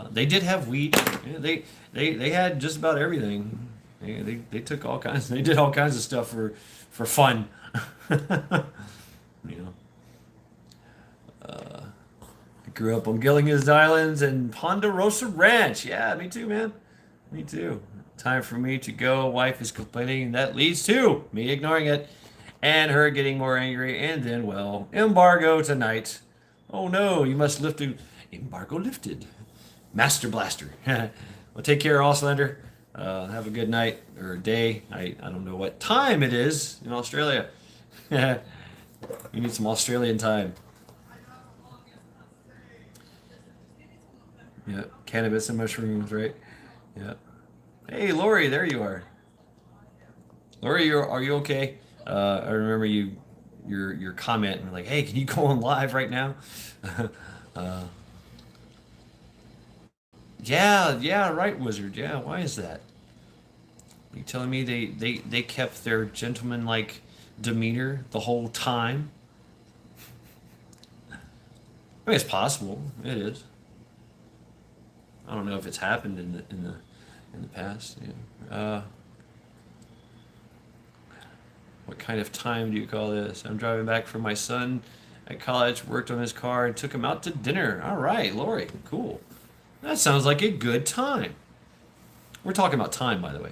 They did have wheat. Yeah, they had just about everything. They took all kinds. They did all kinds of stuff for fun. You know. I grew up on Gilligan's Islands and Ponderosa Ranch. Yeah, me too, man. Me too. Time for me to go. Wife is complaining, and that leads to me ignoring it, and her getting more angry, and then, well, embargo tonight. Oh no, you must lift it. Embargo lifted. Master Blaster. Well, take care, Auslander. Have a good night or day. I don't know what time it is in Australia. You need some Australian time. Yeah, cannabis and mushrooms, right? Yeah. Hey, Lori, there you are. Lori, are you okay? I remember your comment and like, hey, can you go on live right now? uh, yeah, right, Wizard. Yeah, why is that? Are you telling me they kept their gentleman-like demeanor the whole time? I mean, it's possible. It is. I don't know if it's happened in the past. Yeah. What kind of time do you call this? I'm driving back from my son at college, worked on his car, and took him out to dinner. All right, Lori, cool. That sounds like a good time. We're talking about time, by the way.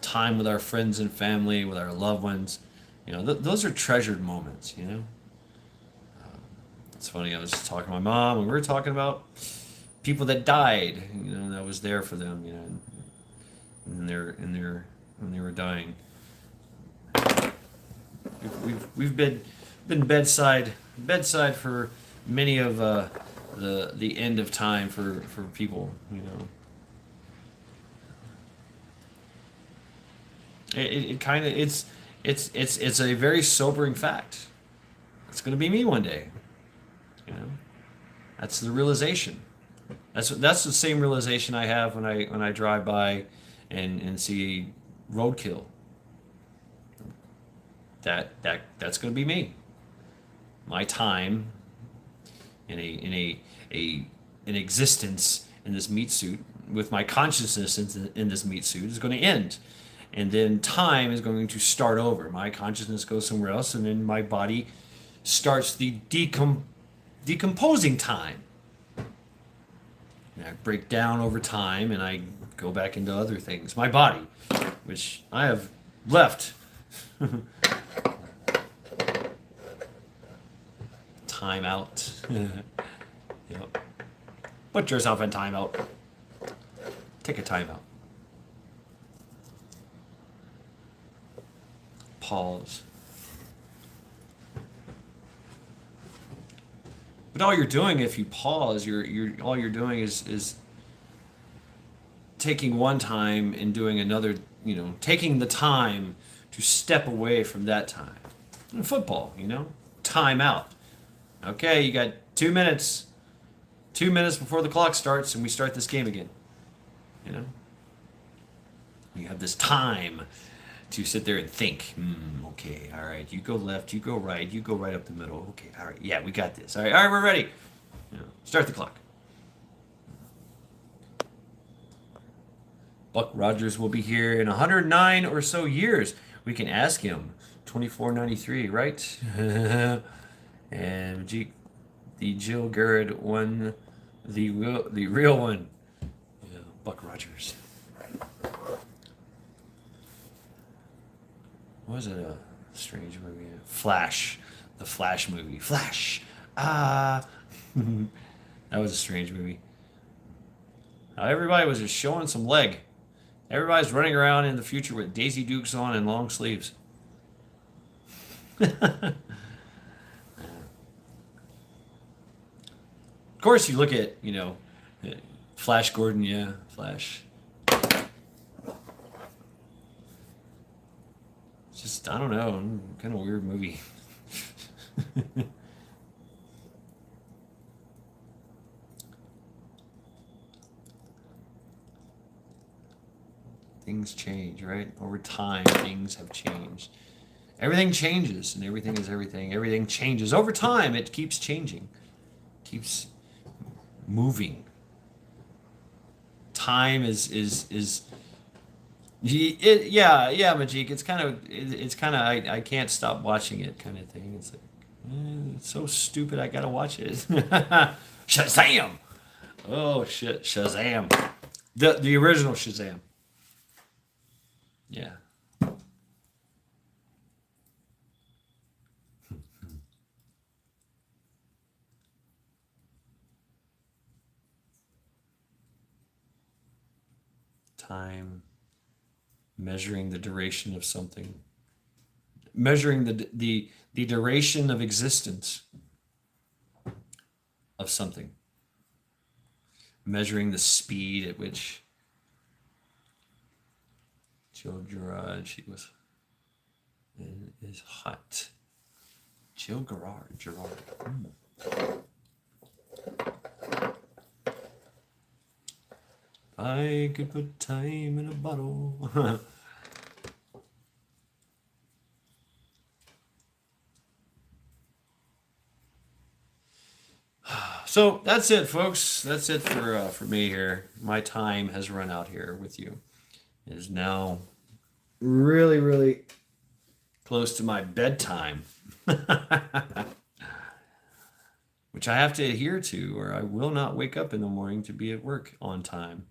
Time with our friends and family, with our loved ones. Those are treasured moments, It's funny, I was talking to my mom, and we were talking about people that died, that was there for them, when they were dying. We've been bedside for many of the end of time for people. It kind of it's a very sobering fact. It's going to be me one day. You know, that's the realization. That's the same realization I have when I drive by and see roadkill. That's going to be me. My time in an existence in this meat suit with my consciousness in this meat suit is going to end, and then time is going to start over. My consciousness goes somewhere else, and then my body starts the decomposing time. And I break down over time, and I go back into other things. My body, which I have left. Time out. Yep. Put yourself in time out. Take a time out. Pause. But all you're doing, if you pause, you're all you're doing is taking one time and doing another. Taking the time to step away from that time. In football, time out. Okay, you got 2 minutes. 2 minutes before the clock starts, and we start this game again. You have this time to sit there and think. Okay, all right. You go left. You go right. You go right up the middle. Okay, all right. Yeah, we got this. All right, we're ready. Start the clock. Buck Rogers will be here in 109 or so years. We can ask him. 2493, right? And the Jill Garrett one, the real one. Yeah, Buck Rogers. Was it a strange movie? Flash, the Flash movie. Flash. That was a strange movie. Everybody was just showing some leg. Everybody's running around in the future with Daisy Dukes on and long sleeves. Of course, you look at, Flash Gordon, yeah, Flash. It's just, I don't know, kind of a weird movie. Things change, right? Over time, things have changed. Everything changes, and everything is everything. Everything changes. Over time, it keeps changing. Keeps moving. Time is yeah, Majik. It's kind of I can't stop watching it kind of thing. It's like it's so stupid. I gotta watch it. Shazam! Oh shit, Shazam! The original Shazam. Yeah. Time, measuring the duration of something, measuring the duration of existence of something, measuring the speed at which Jill Gerard, she was is hot. Jill Gerard. I could put time in a bottle. So that's it, folks. That's it for me here. My time has run out here with you. It is now really, really close to my bedtime, which I have to adhere to, or I will not wake up in the morning to be at work on time.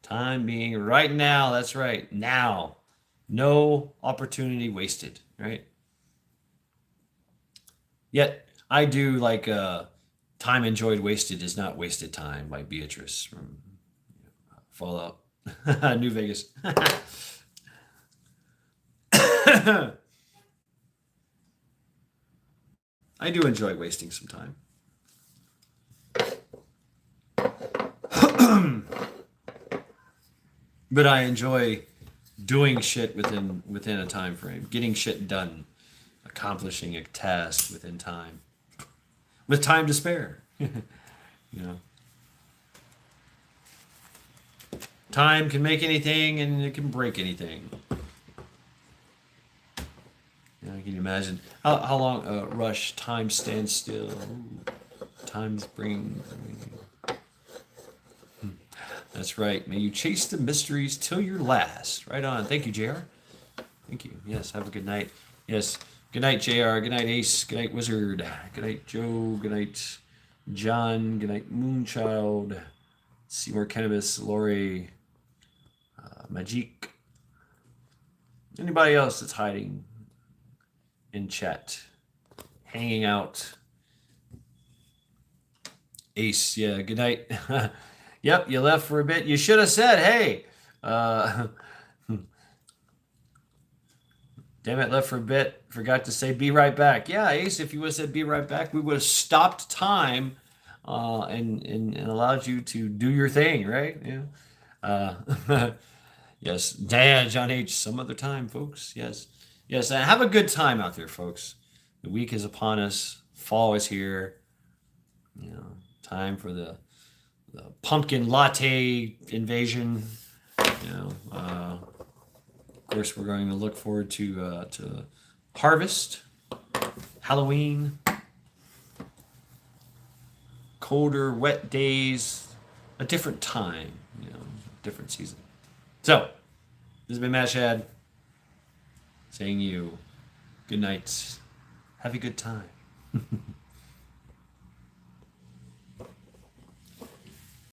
Time being right now. That's right. Now. No opportunity wasted, right? Yet I do like Time Enjoyed Wasted is Not Wasted Time by Beatrice from Fallout New Vegas. I do enjoy wasting some time. But I enjoy doing shit within a time frame, getting shit done, accomplishing a task within time, with time to spare. You know, time can make anything and it can break anything. You know, can you imagine how long Rush time stands still? Ooh, time's bringing. That's right. May you chase the mysteries till your last. Right on. Thank you, JR. Thank you. Yes, have a good night. Yes. Good night, JR. Good night, Ace. Good night, Wizard. Good night, Joe. Good night, John. Good night, Moonchild. Seymour Cannabis. Lori. Majik. Anybody else that's hiding in chat? Hanging out. Ace. Yeah, good night. Yep, you left for a bit. You should have said, hey, damn it, left for a bit. Forgot to say, be right back. Yeah, Ace, if you would have said, be right back, we would have stopped time and allowed you to do your thing, right? Yeah. Yes. Dad, John H., some other time, folks. Yes. Yes, and have a good time out there, folks. The week is upon us. Fall is here. You know, time for the pumpkin latte invasion. You know, of course, we're going to look forward to harvest, Halloween, colder, wet days, a different time. You know, different season. So, this has been Matt Shad saying you good night. Have a good time.